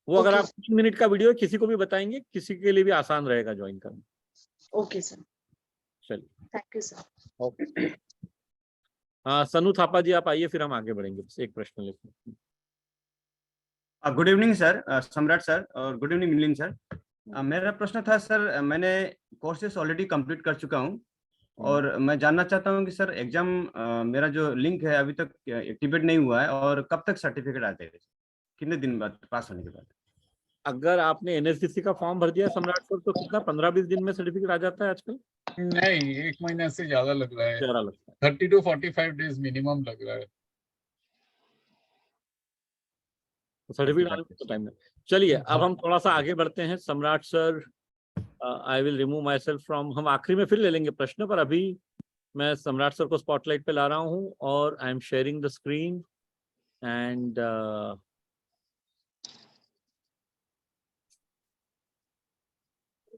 वो अगर आप 3 मिनट का वीडियो है, किसी को भी बताएंगे, किसी के लिए भी आसान रहेगा ज्वाइन करना। ओके सर, चलिए थैंक यू सर। ओके। हाँ, सनु थापा जी आप आइए, फिर हम आगे बढ़ेंगे। बस एक प्रश्न लेते हैं। गुड इवनिंग सर, सम्राट सर, और गुड इवनिंग मिलिंद सर। मेरा प्रश्न था सर, मैंने कोर्सेस ऑलरेडी कंप्लीट कर चुका हूँ और मैं जानना चाहता हूँ कि सर एग्जाम मेरा जो लिंक है अभी तक एक्टिवेट नहीं हुआ है, और कब तक सर्टिफिकेट आते हैं, कितने दिन बाद पास होने के बाद? अगर आपने एनएसडीसी का फॉर्म भर दिया सम्राट सर, तो कितना 15-20 दिन में सर्टिफिकेट आ जाता है आजकल? नहीं, 1 महीने से ज्यादा लग रहा है। ज्यादा लगता है। 30 to 45 डेज मिनिमम लग रहा है। सर्टिफिकेट आने में टाइम है। चलिए अब हम थोड़ा सा आगे बढ़ते हैं। सम्राट sir, I will remove my self from, हम आखिरी में फिर ले लेंगे प्रश्न, पर अभी मैं सम्राट सर को स्पॉटलाइट पे ला रहा हूँ और I am sharing the screen and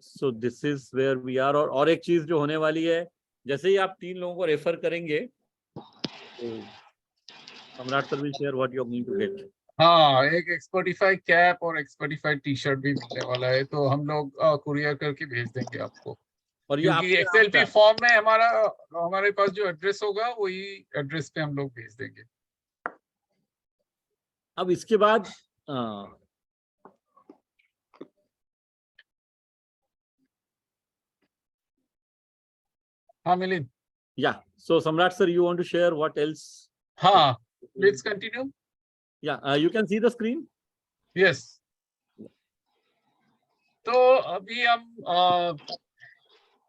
so this is where we are. और एक चीज जो होने वाली है, जैसे ही आप 3 लोगों को रेफर करेंगे तो Samrat sir will share what you are going to get. हाँ, एक एक्सपर्टिफाई कैप और एक्सपर्टिफाई टी शर्ट भी मिलने वाला है, तो हम लोग कुरियर करके भेज देंगे आपको। और ये क्योंकि एक्सएलपी फॉर्म में हमारे पास जो एड्रेस होगा वही एड्रेस पे हम लोग भेज देंगे। अब इसके बाद हाँ Milind. Yeah. So Samrat sir, you want to share what else? हाँ, let's continue. Yeah, you can see the screen. Yes. अभी हम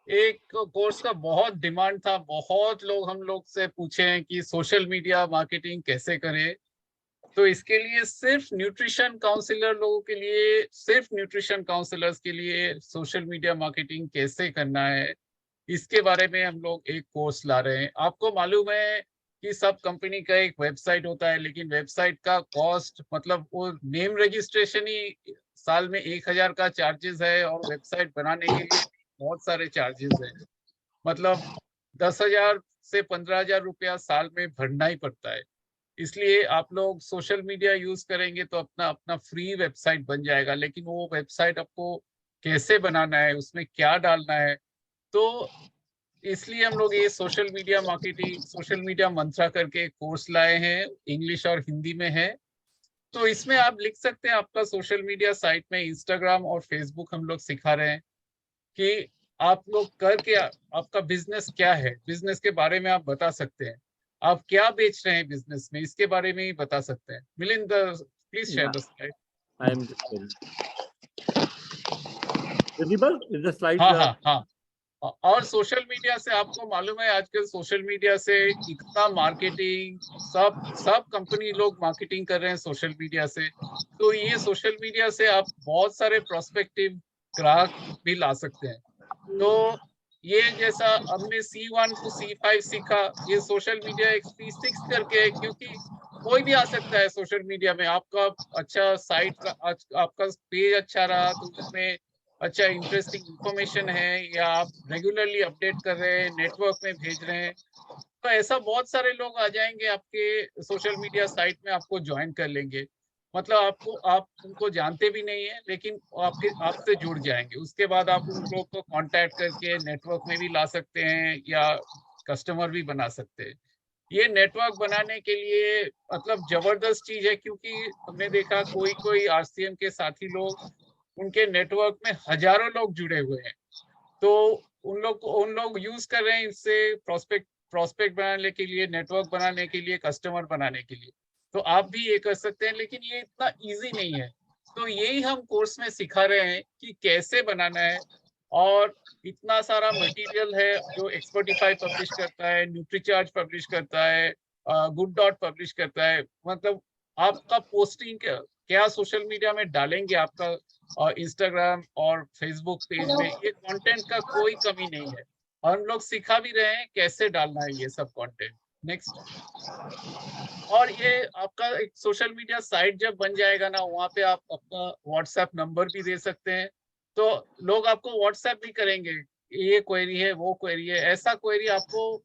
एक कोर्स का बहुत डिमांड था, बहुत लोग हम लोग से पूछे हैं कि सोशल मीडिया मार्केटिंग कैसे करें। तो इसके लिए सिर्फ न्यूट्रिशन काउंसलर लोगों के लिए, सिर्फ न्यूट्रिशन काउंसलर्स के लिए सोशल मीडिया मार्केटिंग कैसे करना है, इसके बारे में हम लोग एक कोर्स ला रहे हैं। आपको मालूम है कि सब कंपनी का एक वेबसाइट होता है, लेकिन वेबसाइट का कॉस्ट मतलब वो नेम रजिस्ट्रेशन ही साल में 1000 का चार्जेस है, और वेबसाइट बनाने के लिए बहुत सारे चार्जेस है। मतलब 10,000 से 15,000 रुपया साल में भरना ही पड़ता है। इसलिए आप लोग सोशल मीडिया यूज करेंगे तो अपना अपना फ्री वेबसाइट बन जाएगा, लेकिन वो वेबसाइट आपको कैसे बनाना है, उसमें क्या डालना है, तो इसलिए हम लोग ये social media marketing, social media mantra करके कोर्स लाए हैं, इंग्लिश और हिंदी में है। तो इसमें आप लिख सकते हैं आपका सोशल मीडिया साइट में, इंस्टाग्राम और फेसबुक हम लोग सिखा रहे हैं कि आप लोग करके आपका बिजनेस क्या है, बिजनेस के बारे में आप बता सकते हैं, आप क्या बेच रहे हैं बिजनेस में, इसके बारे में ही बता सकते हैं। Milind, please share the slide. I am visible? Is the slide? हाँ हाँ हाँ। और सोशल मीडिया से आपको मालूम है आजकल सोशल मीडिया से इतना मार्केटिंग, सब कंपनी लोग मार्केटिंग कर रहे हैं सोशल मीडिया से। तो ये सोशल मीडिया से आप बहुत सारे प्रोस्पेक्टिव ग्राहक भी ला सकते हैं। तो ये जैसा हमने C1 to C5 सीखा, ये सोशल मीडिया एक C6 करके है, क्योंकि कोई भी आ सकता है सोशल मीडिया में। आपका अच्छा साइट का, आपका पेज अच्छा रहा तो उसमें अच्छा इंटरेस्टिंग इंफॉर्मेशन है, या आप रेगुलरली अपडेट कर रहे हैं, नेटवर्क में भेज रहे हैं, तो ऐसा बहुत सारे लोग आ जाएंगे आपके सोशल मीडिया साइट में, आपको ज्वाइन कर लेंगे। मतलब आप उनको जानते भी नहीं है, लेकिन आपसे जुड़ जाएंगे। उसके बाद आप उन लोगों को कांटेक्ट करके नेटवर्क में भी ला सकते हैं, या कस्टमर भी बना सकते हैं। ये नेटवर्क बनाने के लिए मतलब जबरदस्त चीज है, क्योंकि हमने देखा कोई RCM के साथी लोग, उनके नेटवर्क में हजारों लोग जुड़े हुए हैं, तो उन लोग यूज कर रहे हैं इससे प्रोस्पेक्ट बनाने के लिए, नेटवर्क बनाने के लिए, कस्टमर बनाने के लिए। तो आप भी ये कर सकते हैं, लेकिन ये इतना इजी नहीं है। तो यही हम कोर्स में सिखा रहे हैं कि कैसे बनाना है। और इतना सारा मटेरियल है जो एक्सपर्टिफाई पब्लिश करता है, न्यूट्रीचार्ज पब्लिश करता है, गुड डॉट पब्लिश करता है। मतलब आपका पोस्टिंग क्या सोशल मीडिया में डालेंगे, आपका और इंस्टाग्राम और फेसबुक पेज में, ये कंटेंट का कोई कमी नहीं है। और हम लोग सिखा भी रहे हैं कैसे डालना है ये सब कंटेंट। नेक्स्ट। और ये आपका एक सोशल मीडिया साइट जब बन जाएगा ना, वहाँ पे आप अपना व्हाट्सएप नंबर भी दे सकते हैं, तो लोग आपको व्हाट्सएप भी करेंगे, ये क्वेरी है, वो क्वेरी है, ऐसा क्वेरी आपको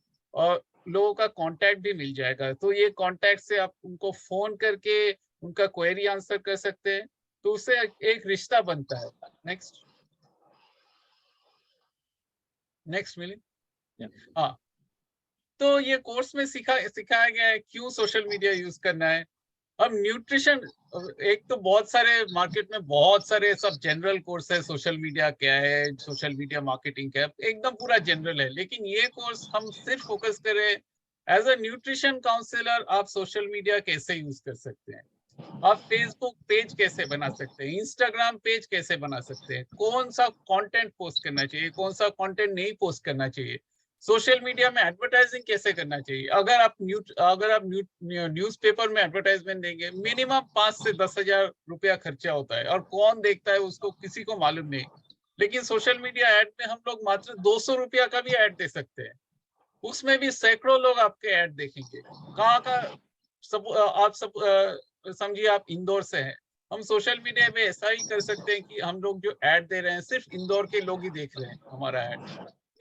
लोगों का कांटेक्ट भी मिल जाएगा। तो ये कांटेक्ट से आप उनको फोन करके उनका क्वेरी आंसर कर सकते हैं, तो उससे एक रिश्ता बनता है। नेक्स्ट मिलिंद। हाँ, तो ये कोर्स में सिखाया गया है क्यों सोशल मीडिया यूज करना है। अब न्यूट्रिशन, एक तो बहुत सारे मार्केट में बहुत सारे सब जनरल कोर्स है, सोशल मीडिया क्या है, सोशल मीडिया मार्केटिंग क्या है, एकदम पूरा जनरल है। लेकिन ये कोर्स हम सिर्फ फोकस करें एज अ न्यूट्रिशन काउंसलर, आप सोशल मीडिया कैसे यूज कर सकते हैं, आप फेसबुक पेज कैसे बना सकते हैं, इंस्टाग्राम पेज कैसे बना सकते हैं, कौन सा कंटेंट पोस्ट करना चाहिए, कौन सा कंटेंट नहीं पोस्ट करना चाहिए, सोशल मीडिया में एडवर्टाइजिंग कैसे करना चाहिए। अगर आप न्यूज़पेपर में एडवर्टाइजमेंट देंगे, मिनिमम 5 से 10,000 रुपया खर्चा होता है, और कौन देखता है उसको किसी को मालूम नहीं। लेकिन सोशल मीडिया ऐड में हम लोग मात्र 200 रुपया का भी ऐड दे सकते हैं, उसमें भी सैकड़ों लोग आपके ऐड देखेंगे। कहाँ का आप सब समझिए आप इंदौर से हैं, हम सोशल मीडिया में ऐसा ही कर सकते हैं कि हम लोग जो ऐड दे रहे हैं सिर्फ इंदौर के लोग ही देख रहे हैं हमारा ऐड।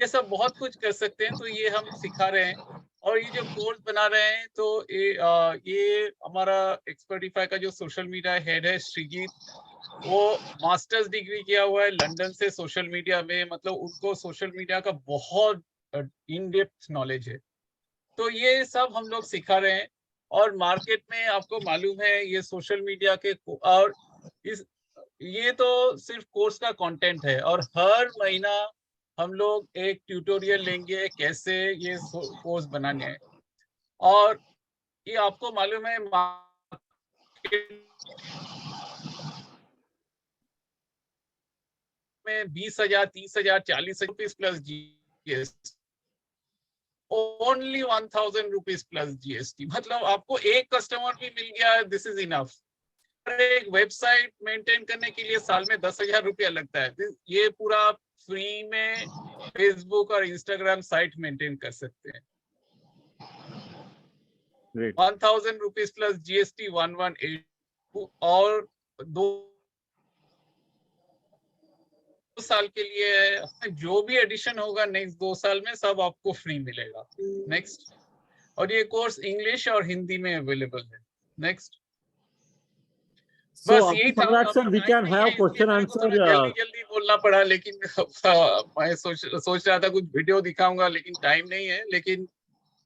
ये सब बहुत कुछ कर सकते हैं, तो ये हम सिखा रहे हैं। और ये जो कोर्स बना रहे हैं, तो ये हमारा एक्सपर्टिफाई का जो सोशल मीडिया हेड है श्रीजीत, वो मास्टर्स डिग्री किया हुआ है लंदन से सोशल मीडिया में, मतलब उनको सोशल मीडिया का बहुत इन डेप्थ नॉलेज है। तो ये सब हम लोग सिखा रहे हैं। और मार्केट में आपको मालूम है ये सोशल मीडिया के, और ये तो सिर्फ कोर्स का कंटेंट है, और हर महीना हम लोग एक ट्यूटोरियल लेंगे कैसे ये कोर्स बनाने हैं। और ये आपको मालूम है में 20,000, 30,000, 40,000 rupees plus GST, only 1,000 rupees plus GST. मतलब आपको एक कस्टमर भी मिल गया, दिस इज इनफ। एक वेबसाइट मेंटेन करने के लिए साल में 10,000 रुपया लगता है, ये पूरा फ्री में फेसबुक और इंस्टाग्राम साइट मेंटेन कर सकते हैं। 1,000 रुपीज प्लस जीएसटी 118, और 2 साल के लिए जो भी एडिशन होगा नेक्स्ट 2 साल में सब आपको फ्री मिलेगा। नेक्स्ट, और ये कोर्स इंग्लिश और हिंदी में अवेलेबल है। नेक्स्ट, So, बस यही था। Samrat sir, we can have question answer. जल्दी बोलना पड़ा, लेकिन मैं सोच रहा था कुछ वीडियो दिखाऊंगा, लेकिन टाइम नहीं है। लेकिन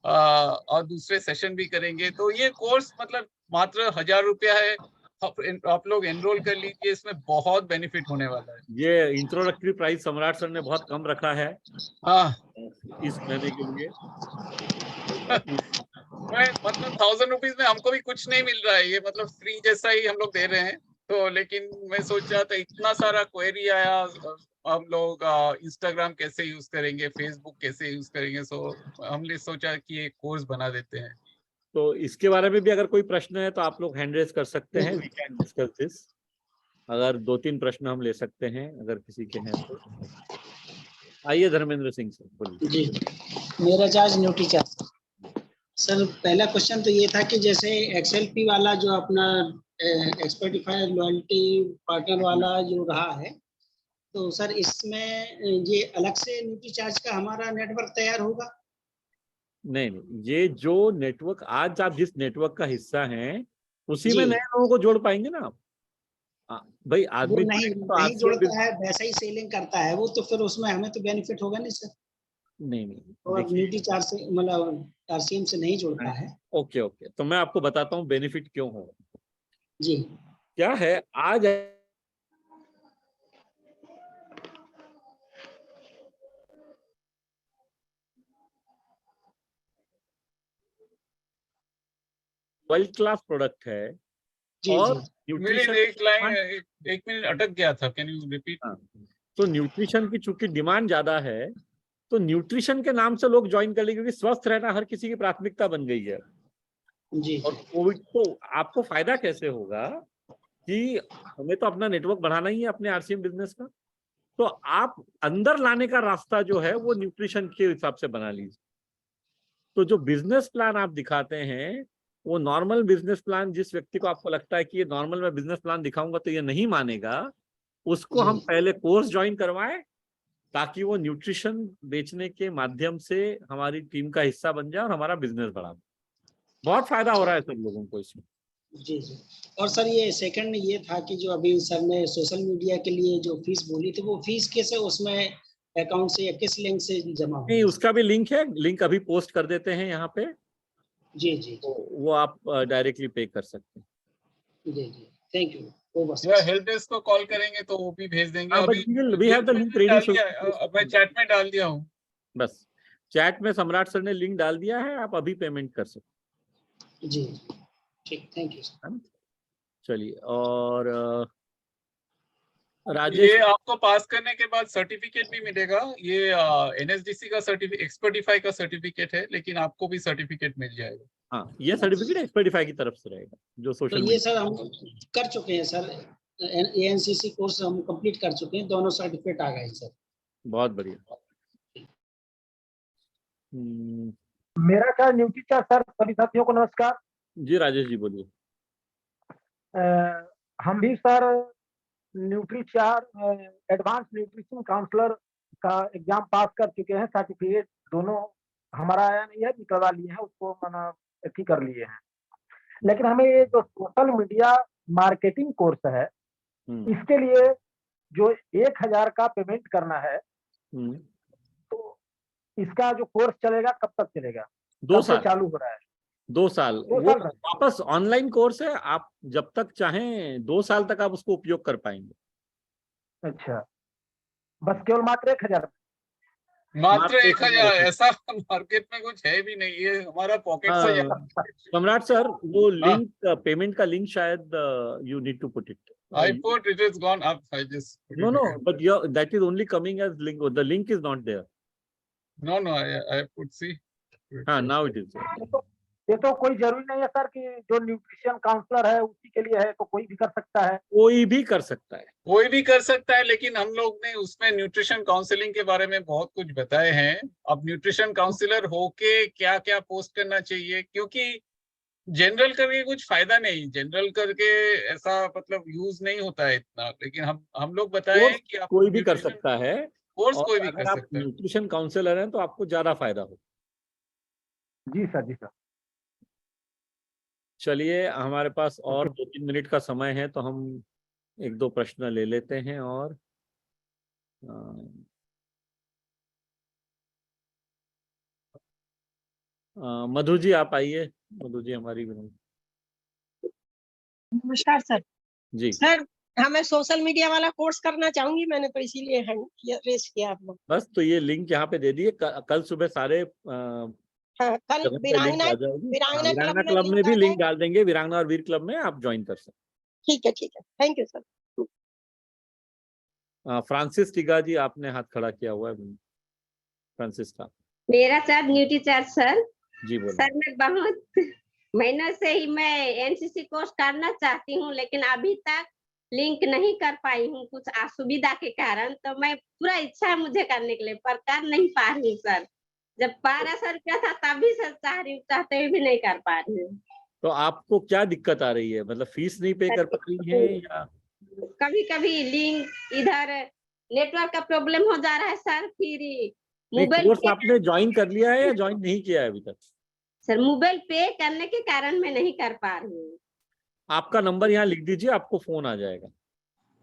और दूसरे सेशन भी करेंगे। तो ये कोर्स मतलब मात्र 1,000 रुपया है, आप लोग एनरोल कर लीजिए, इसमें बहुत बेनिफिट होने वाला है। ये इंट्रोडक्टरी प्राइस सम्राट सर ने बहुत कम रखा है हाँ इस महीने के लिए। मतलब 1,000 रुपीज में हमको भी कुछ नहीं मिल रहा है, ये मतलब फ्री जैसा ही हम लोग दे रहे हैं। तो लेकिन मैं सोच रहा था, इतना सारा क्वेरी आया, हम लोग इंस्टाग्राम कैसे यूज करेंगे, फेसबुक कैसे यूज करेंगे, सो हमने सोचा कि एक कोर्स बना देते हैं। तो इसके बारे में भी अगर कोई प्रश्न है तो आप लोग हैंड रेज कर सकते हैं, वी कैन डिस्कस दिस। अगर 2-3 प्रश्न हम ले सकते हैं अगर किसी के हैं तो। आइए धर्मेंद्र सिंह सर बोलिए। जी, मेरा चार्ज न्यूट्री चार्ज। सर पहला क्वेश्चन तो ये था कि जैसे XLP वाला जो अपना एक्सपर्टिफाई लॉयल्टी पार्टनर वाला जो रहा है, तो सर इसमें ये अलग से न्यूट्री चार्ज का हमारा नेटवर्क तैयार होगा? नहीं, ये जो नेटवर्क आज आप जिस नेटवर्क का हिस्सा हैं उसी में जी। नए लोगों को जोड़ पाएंगे ना आप। भाई वो आदमी नहीं तो जोड़ता है, वैसा ही सेलिंग करता है वो, तो फिर उसमें हमें तो बेनिफिट होगा नहीं सर? नहीं और न्यूट्री चार्ज से मतलब RCM से नहीं जोड़ता है। ओके, तो मैं आपको बताता हूँ बेनिफिट क्यों हो। जी, क्या है, आज वर्ल्ड क्लास प्रोडक्ट है और न्यूट्रिशन एक मिनट अटक गया था, कैन यू रिपीट? तो न्यूट्रिशन की चूंकि डिमांड ज्यादा है, तो न्यूट्रिशन के नाम से लोग ज्वाइन कर लेंगे, क्योंकि स्वस्थ रहना हर किसी की प्राथमिकता बन गई है। जी। और कोविड तो आपको फायदा कैसे होगा कि हमें तो अपना नेटवर्क बढ़ाना ही है अपने RCM बिजनेस का, तो आप अंदर लाने का रास्ता जो है वो न्यूट्रिशन के हिसाब से बना लीजिए। तो जो बिजनेस प्लान आप दिखाते हैं वो नॉर्मल बिजनेस प्लान, जिस व्यक्ति को आपको लगता है कि ये नॉर्मल मैं बिजनेस प्लान दिखाऊंगा तो ये नहीं मानेगा, उसको हम पहले कोर्स ज्वाइन करवाएं ताकि वो न्यूट्रिशन बेचने के माध्यम से हमारी टीम का हिस्सा बन जाए और हमारा बिजनेस बढ़ा। बहुत फायदा हो रहा है सब लोगों को इसमें। जी। और सर ये सेकंड ये था कि जो अभी सर ने सोशल मीडिया के लिए जो फीस बोली थी, वो फीस कैसे उसमें अकाउंट से या किस लिंक से जमा नहीं, उसका भी लिंक है, लिंक अभी पोस्ट कर देते हैं यहाँ पे। जी। तो वो आप डायरेक्टली पे कर सकते हैं। जी, थैंक यू। वो बस हेल्प डेस्क को कॉल करेंगे तो वो भी भेज देंगे। अभी we have the link ready, मैं चैट में डाल दिया हूँ। बस चैट में सम्राट सर ने लिंक डाल दिया है, आप अभी पेमेंट कर सकते हैं। जी, ठीक, थैंक यू सर। चलिए, और राजेश, ये आपको पास करने के बाद सर्टिफिकेट भी मिलेगा। ये NSDC का सर्टिफिकेट, एक्सपर्टिफाई का सर्टिफिकेट है, लेकिन आपको भी सर्टिफिकेट मिल जाएगा। हाँ, ये सर्टिफिकेट एक्सपर्टिफाई की तरफ से रहेगा जो सोशल तो ये सर हम कर चुके हैं सर, ANCC कोर्स हम कंप्लीट कर चुके हैं, दोनों सर्टिफिकेट आ गए सर। बहुत बढ़िया। मेरा क्या न्यूट्री चार्ज सर, सभी साथियों को नमस्कार। जी राजेश जी बोलिए। हम भी sir nutri charge advance nutrition counsellor का एग्जाम पास कर चुके हैं, सर्टिफिकेट दोनों हमारा आया नहीं है, निकलवा लिए हैं, उसको मैंने अथी कर लिए हैं। लेकिन हमें ये जो सोशल मीडिया मार्केटिंग कोर्स है, इसके लिए जो 1,000 का पेमेंट करना है, तो इसका जो कोर्स चलेगा कब तक चलेगा? 2 साल चालू हो रहा है। 2 साल वो वापस ऑनलाइन कोर्स है, आप जब तक चाहें 2 साल तक आप उसको उपयोग कर पाएंगे। अच्छा, बस केवल मात्र 1,000? मात्र 1000, ऐसा मार्केट में कुछ है भी नहीं, ये हमारा पॉकेट से जाता है। सम्राट सर, वो लिंक पेमेंट का लिंक शायद you need to put it. I put it is gone up. I just put No, it no, again. but that is only coming as link. The link is not there. No, I put see. हाँ, now it is there. ये तो कोई जरूरी नहीं है sir कि जो nutrition counsellor है उसी के लिए है, तो कोई भी कर सकता है. कोई भी कर सकता है. कोई भी कर सकता है, लेकिन हम लोग ने उसमें न्यूट्रिशन काउंसलिंग के बारे में बहुत कुछ बताए हैं. अब न्यूट्रिशन काउंसलर होके क्या क्या पोस्ट करना चाहिए, क्योंकि जनरल करके कुछ फायदा नहीं, जनरल करके ऐसा मतलब यूज नहीं होता है इतना. लेकिन हम लोग बताए कि आप कोई भी कर सकता है. कोर्स कोई भी अगर कर आप सकता है. न्यूट्रिशन काउंसलर हैं तो आपको ज्यादा फायदा हो. जी सर, जी सर. चलिए, हमारे पास और 2-3 मिनट का समय है, तो हम 1-2 प्रश्न ले लेते हैं. और मधु जी आप आइए. मधु जी हमारी नमस्कार सर. जी सर, मैं सोशल मीडिया वाला कोर्स करना चाहूंगी, मैंने तो इसीलिए रेस किया आप लोग. बस, तो ये लिंक यहाँ पे दे दिए. कल सुबह सारे कल जगह पे लिंक आ जाएगी. वीरांगना क्लब में भी लिंक डाल देंगे. वीरांगना और वीर क्लब में आप ज्वाइन कर सकते. ठीक है, थैंक यू सर. फ्रांसिस टिगा जी, आपने हाथ खड़ा किया हुआ है. फ्रांसिस का मेरा सर न्यूट्री चार्ज सर. जी बोलो. सर मैं बहुत महीनों से ही मैं एनसीसी कोर्स करना चाहती हूँ, लेकिन अभी तक लिंक नहीं कर पाई हूँ कुछ असुविधा के कारण. तो मैं पूरा इच्छा है मुझे करने के लिए, पर कर नहीं पा रही हूँ सर. जब 1200 रुपया था तभी सर चाह रही हूँ, चाहते हुए भी नहीं कर पा रही हूँ. तो आपको क्या दिक्कत आ रही है? मतलब फीस नहीं पे कर पा रही है या कभी कभी लिंक इधर नेटवर्क का प्रॉब्लम हो जा रहा है सर. फिर मोबाइल कोर्स आपने ज्वाइन कर लिया है या ज्वाइन नहीं किया है अभी तक? सर मोबाइल पे करने के कारण मैं नहीं कर पा रही हूँ. आपका नंबर यहाँ लिख दीजिए, आपको फोन आ जाएगा.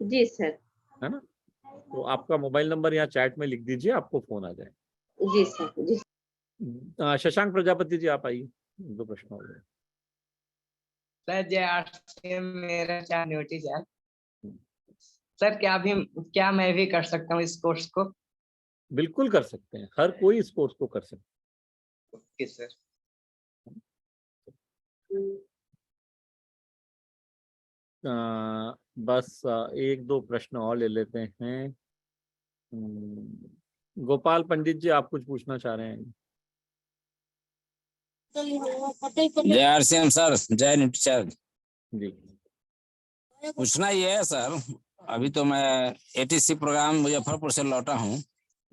जी सर. है ना? तो आपका मोबाइल नंबर यहाँ चैट में लिख दीजिए, आपको फोन आ जाएगा. जी सर. जी. शशांक प्रजापति जी आप आइए. 2 प्रश्न हो गए. सर जय आरसीएम, मेरा क्या नोटिस है सर, क्या मैं भी कर सकता हूँ इस कोर्स को? बिल्कुल कर सकते हैं, हर कोई इस कोर्स को कर सकता है. Okay sir. बस 1-2 प्रश्न और ले लेते हैं. गोपाल पंडित जी आप कुछ पूछना चाह रहे हैं? जय आरसीएम सर, जय न्यूट्री जी. पूछना ये है सर, अभी तो मैं एटीसी प्रोग्राम मुजफ्फरपुर से लौटा हूँ.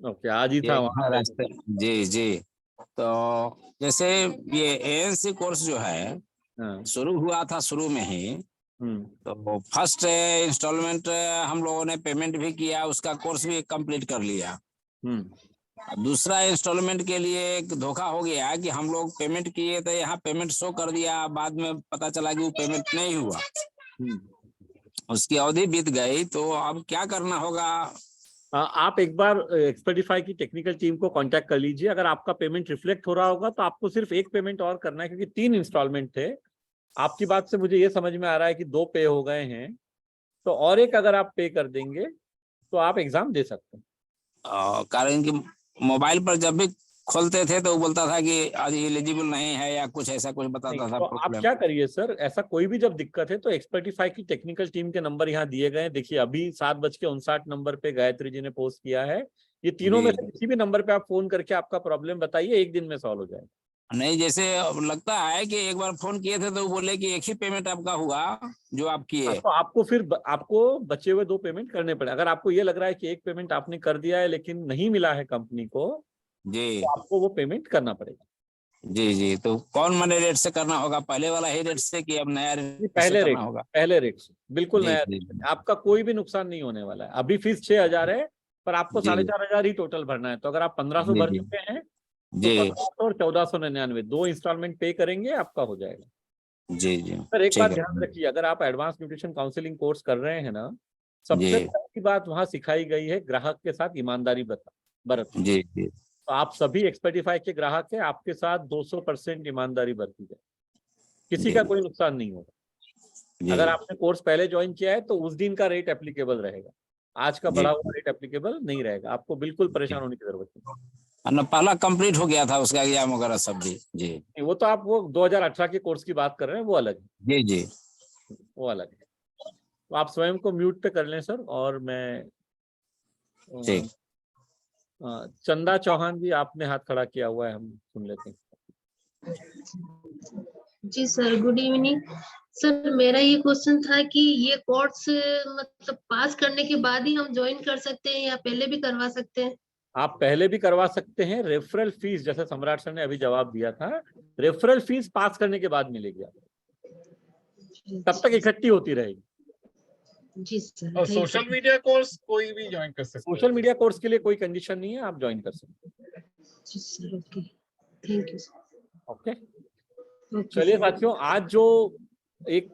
ओके, आज ही था वहाँ रास्ते. जी. तो जैसे ये एएनसी कोर्स जो है शुरू हुआ था शुरू में ही, तो फर्स्ट इंस्टॉलमेंट हम लोगों ने पेमेंट भी किया, उसका कोर्स भी कंप्लीट कर लिया. दूसरा इंस्टॉलमेंट के लिए एक धोखा हो गया कि हम लोग पेमेंट किए थे, यहाँ पेमेंट शो कर दिया, बाद में पता चला कि वो पेमेंट नहीं हुआ. उसकी अवधि बीत गई, तो अब क्या करना होगा? आप एक बार एक्सपर्टिफाई की टेक्निकल टीम को कांटेक्ट कर लीजिए. अगर आपका पेमेंट रिफ्लेक्ट हो रहा होगा तो आपको सिर्फ एक पेमेंट और करना है, क्योंकि 3 इंस्टॉलमेंट थे. आपकी बात से मुझे ये समझ में आ रहा है कि 2 पे हो गए हैं, तो और एक अगर आप पे कर देंगे तो आप एग्जाम दे सकते हैं. कारण कि मोबाइल पर जब भी खोलते थे तो वो बोलता था कि आज एलिजिबल नहीं है या कुछ ऐसा कुछ बताता था. तो आप क्या करिए सर, ऐसा कोई भी जब दिक्कत है तो एक्सपर्टिफाई की टेक्निकल टीम के नंबर यहाँ दिए गए हैं. देखिए अभी 7:59 नंबर पे गायत्री जी ने पोस्ट किया है. ये तीनों में से किसी भी नंबर पे आप फोन करके आपका प्रॉब्लम बताइए, 1 दिन में सॉल्व हो जाएगा. नहीं, जैसे लगता है कि एक बार फोन किए थे तो बोले कि एक ही पेमेंट आपका हुआ जो आप किए. तो आपको बचे हुए 2 पेमेंट करने पड़े. अगर आपको ये लग रहा है कि एक पेमेंट आपने कर दिया है लेकिन नहीं मिला है कंपनी को, जी, तो आपको वो पेमेंट करना पड़ेगा. जी. तो कौन वाले रेट से करना होगा? पहले वाला ही रेट से कि अब नया रेट? पहले रेट से बिल्कुल नया रेट. आपका कोई भी नुकसान नहीं होने वाला है. अभी फीस 6000 है, पर आपको 4500 ही टोटल भरना है. तो अगर आप 1500 भर चुके हैं तो 1499 2 इंस्टॉलमेंट पे करेंगे, आपका हो जाएगा. जी. सर एक बात ध्यान रखिए, अगर आप एडवांस न्यूट्रिशन काउंसलिंग कोर्स कर रहे हैं ना, सबसे पहली बात वहाँ सिखाई गई है ग्राहक के साथ ईमानदारी बरत. जी. तो आप सभी एक्सपर्टिफाई के ग्राहक हैं, आपके साथ 200% ईमानदारी बरती जाए, किसी का कोई नुकसान नहीं होगा. अगर आपने कोर्स पहले ज्वाइन किया है तो उस दिन का रेट एप्लीकेबल रहेगा, आज का बढ़ा हुआ रेट एप्लीकेबल नहीं रहेगा. आपको बिल्कुल परेशान होने की जरूरत नहीं. ना पहला कंप्लीट हो गया था उसका एग्जाम वगैरह सब जी। जी वो तो आप वो 2018 के कोर्स की बात कर रहे हैं, वो अलग है। जी जी वो अलग है। तो आप स्वयं को म्यूट पे कर लें सर। और मैं ठीक। चंदा चौहान जी, आपने हाथ खड़ा किया हुआ है, हम सुन लेते हैं। जी सर, गुड इवनिंग सर। मेरा ये क्वेश्चन था कि ये कोर्स मतलब पास करने के बाद ही हम ज्वाइन कर सकते हैं या पहले भी करवा सकते हैं? आप पहले भी करवा सकते हैं। रेफरल फीस, जैसे सम्राट सर ने अभी जवाब दिया था, रेफरल फीस पास करने के बाद मिलेगी आपको, तब तक इकट्ठी होती रहेगी। जी सर। और सोशल मीडिया कोर्स कोई भी ज्वाइन कर सकता है। सोशल मीडिया कोर्स के लिए कोई कंडीशन नहीं है, आप ज्वाइन कर सकते हैं। जी sir, okay, thank you sir. Okay, चलिए साथियों, आज जो एक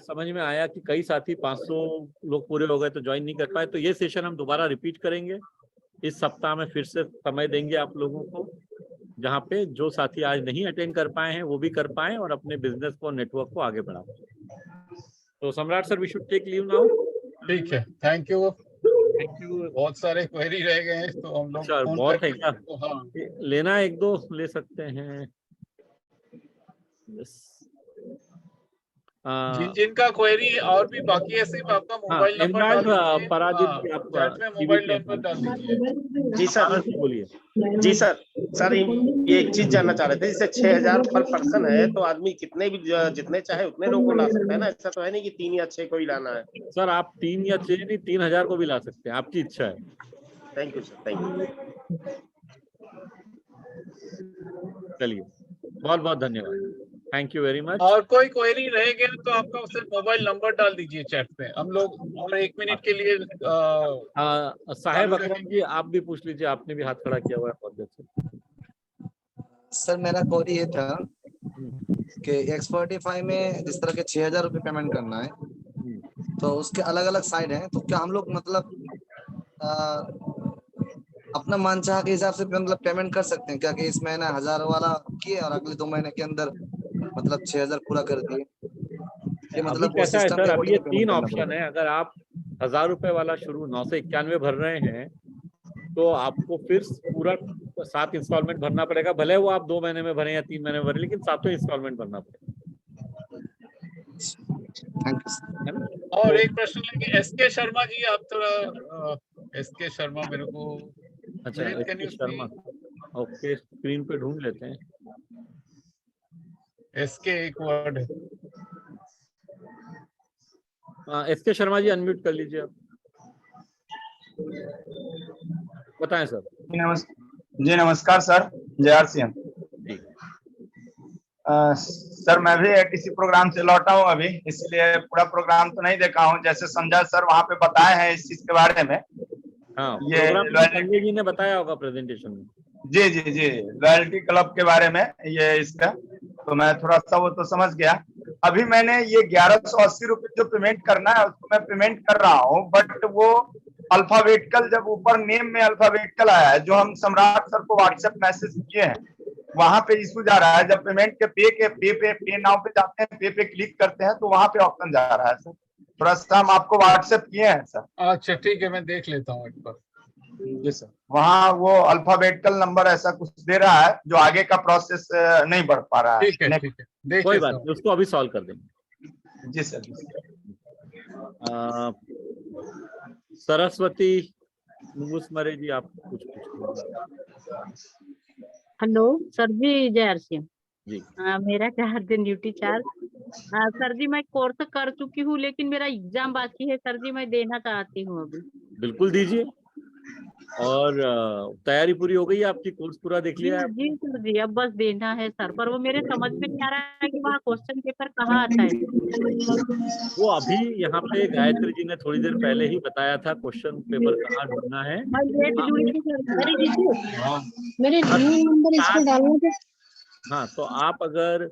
समझ में आया कि कई साथी 500 लोग पूरे हो गए तो ज्वाइन नहीं कर पाए, तो ये सेशन हम दोबारा रिपीट करेंगे इस सप्ताह में। फिर से समय देंगे आप लोगों को, जहाँ पे जो साथी आज नहीं अटेंड कर पाए हैं वो भी कर पाए और अपने बिजनेस को, नेटवर्क को आगे बढ़ा पाए। तो Samrat sir, we should take leave now. ठीक है, थैंक यू। बहुत सारे क्वेरी रह गए हैं तो हम लोग बहुत है क्या? हाँ, लेना है, 1-2 ले सकते हैं। जिनका क्वेरी और भी बाकी है, सिर्फ आपका मोबाइल नंबर डाल दीजिए। परादीप जी, आप चैट में मोबाइल नंबर डाल दीजिए। जी सर, बोलिए। जी सर। सर ये एक चीज जानना चाह रहे थे, जैसे 6000 पर पर्सन है तो आदमी कितने भी जितने चाहे उतने लोगों को ला सकता है ना? ऐसा तो है नहीं कि 3 या 6 को ही लाना है। सर आप 3 या 6 नहीं, 3000 को भी ला सकते हैं, आपकी इच्छा है। Thank you sir, thank you. चलिए, बहुत बहुत धन्यवाद, थैंक यू वेरी मच। और कोई क्वेरी रह गया तो आपका सिर्फ मोबाइल नंबर डाल दीजिए चैट पे, हम लोग और 1 मिनट के लिए साहेब अकरम जी, आप भी पूछ लीजिए, आपने भी हाथ खड़ा किया हुआ है बहुत देर से। सर मेरा क्वेरी ये था कि एक्सपर्टिफाई में जिस तरह के 6000 रुपये पेमेंट करना है, तो उसके अलग अलग साइड हैं, तो क्या हम लोग मतलब अपना मनचाहा के हिसाब से मतलब पेमेंट कर सकते हैं क्या? कि इस महीने 1000 वाला किए और अगले 2 महीने के अंदर मतलब 6000 पूरा कर दिए? ये मतलब वो कैसा है सिस्टम सर, के अब ये according 3 करना ऑप्शन पड़ेगा। है। अगर आप 1000 रुपए वाला शुरू 991 भर रहे हैं तो आपको फिर पूरा 7 इंस्टॉलमेंट भरना पड़ेगा, भले वो आप 2 महीने में भरें या 3 महीने में भरें, लेकिन 7 इंस्टॉलमेंट भरना पड़ेगा। और एक प्रश्न है कि एसके शर्मा जी, आप थोड़ा एसके शर्मा मेरे को, अच्छा, एसके शर्मा, ओके, स्क्रीन पे ढूंढ लेते हैं। एसके एक वर्ड है। एसके शर्मा जी, अनम्यूट कर लीजिए आप, बताएं सर। जी नमस्कार सर, जय सिंह। सर मैं भी किसी प्रोग्राम से लौटा हूँ अभी, इसलिए पूरा प्रोग्राम तो नहीं देखा हूँ। जैसे संजय सर वहाँ पे बताए हैं इस चीज के बारे में। हाँ, ये संजय जी ने बताया होगा प्रेजेंटेशन में। जी जी जी, लॉयल्टी क्लब के बारे में ये इसका, तो मैं थोड़ा सा वो तो समझ गया। अभी मैंने ये 1180 रुपये जो पेमेंट करना है उसको मैं पेमेंट कर रहा हूँ, बट वो अल्फाबेटिकल, जब ऊपर नेम में अल्फाबेटिकल आया है, जो हम सम्राट सर को व्हाट्सएप मैसेज किए हैं, वहां पे इशू जा रहा है। जब पेमेंट के पे नाउ पे जाते हैं, पे क्लिक करते हैं तो वहां पे ऑप्शन जा रहा है सर। थोड़ा सा हम आपको व्हाट्सएप किए हैं सर। अच्छा ठीक है, मैं देख लेता हूँ एक बार। जी सर, वहाँ वो अल्फाबेटिकल नंबर ऐसा कुछ दे रहा है जो आगे का प्रोसेस नहीं बढ़ पा रहा है। ठीक है, ठीक है, कोई बात नहीं, उसको अभी सॉल्व कर देंगे। जी सर। सरस्वती मुंगुसमरे जी, आप कुछ पूछिए। हेलो सर जी, जय सिंह जी। मेरा क्या है ड्यूटी चार्ज। सर जी मैं कोर्स कर चुकी हूँ, लेकिन मेरा एग्जाम बाकी है सर जी, मैं देना चाहती हूँ अभी। बिल्कुल दीजिए। और तैयारी पूरी हो गई है आपकी, कोर्स पूरा देख लिया है? जी सर जी, अब बस देना है सर, पर वो मेरे समझ में नहीं आ रहा है कि वहाँ क्वेश्चन पेपर कहाँ आता है। वो अभी यहाँ पे गायत्री जी ने थोड़ी देर पहले ही बताया था क्वेश्चन पेपर कहाँ ढूंढना है। मैं लेट जुड़ी थी सर, मेरे नंबर इस पे डालना था। हाँ, तो आप अगर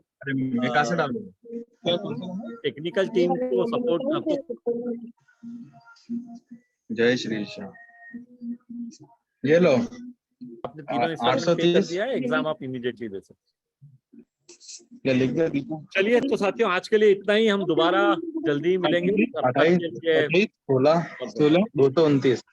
टेक्निकल टीम को सपोर्ट, जय श्री श्याम, ये लो आपने 3 इंस्टॉलमेंट पे कर दिया है, एग्जाम आप इमीडिएटली दे सकते हैं। लिख दे। चलिए तो साथियों, आज के लिए इतना ही, हम दोबारा जल्दी ही मिलेंगे। 28, 16, 229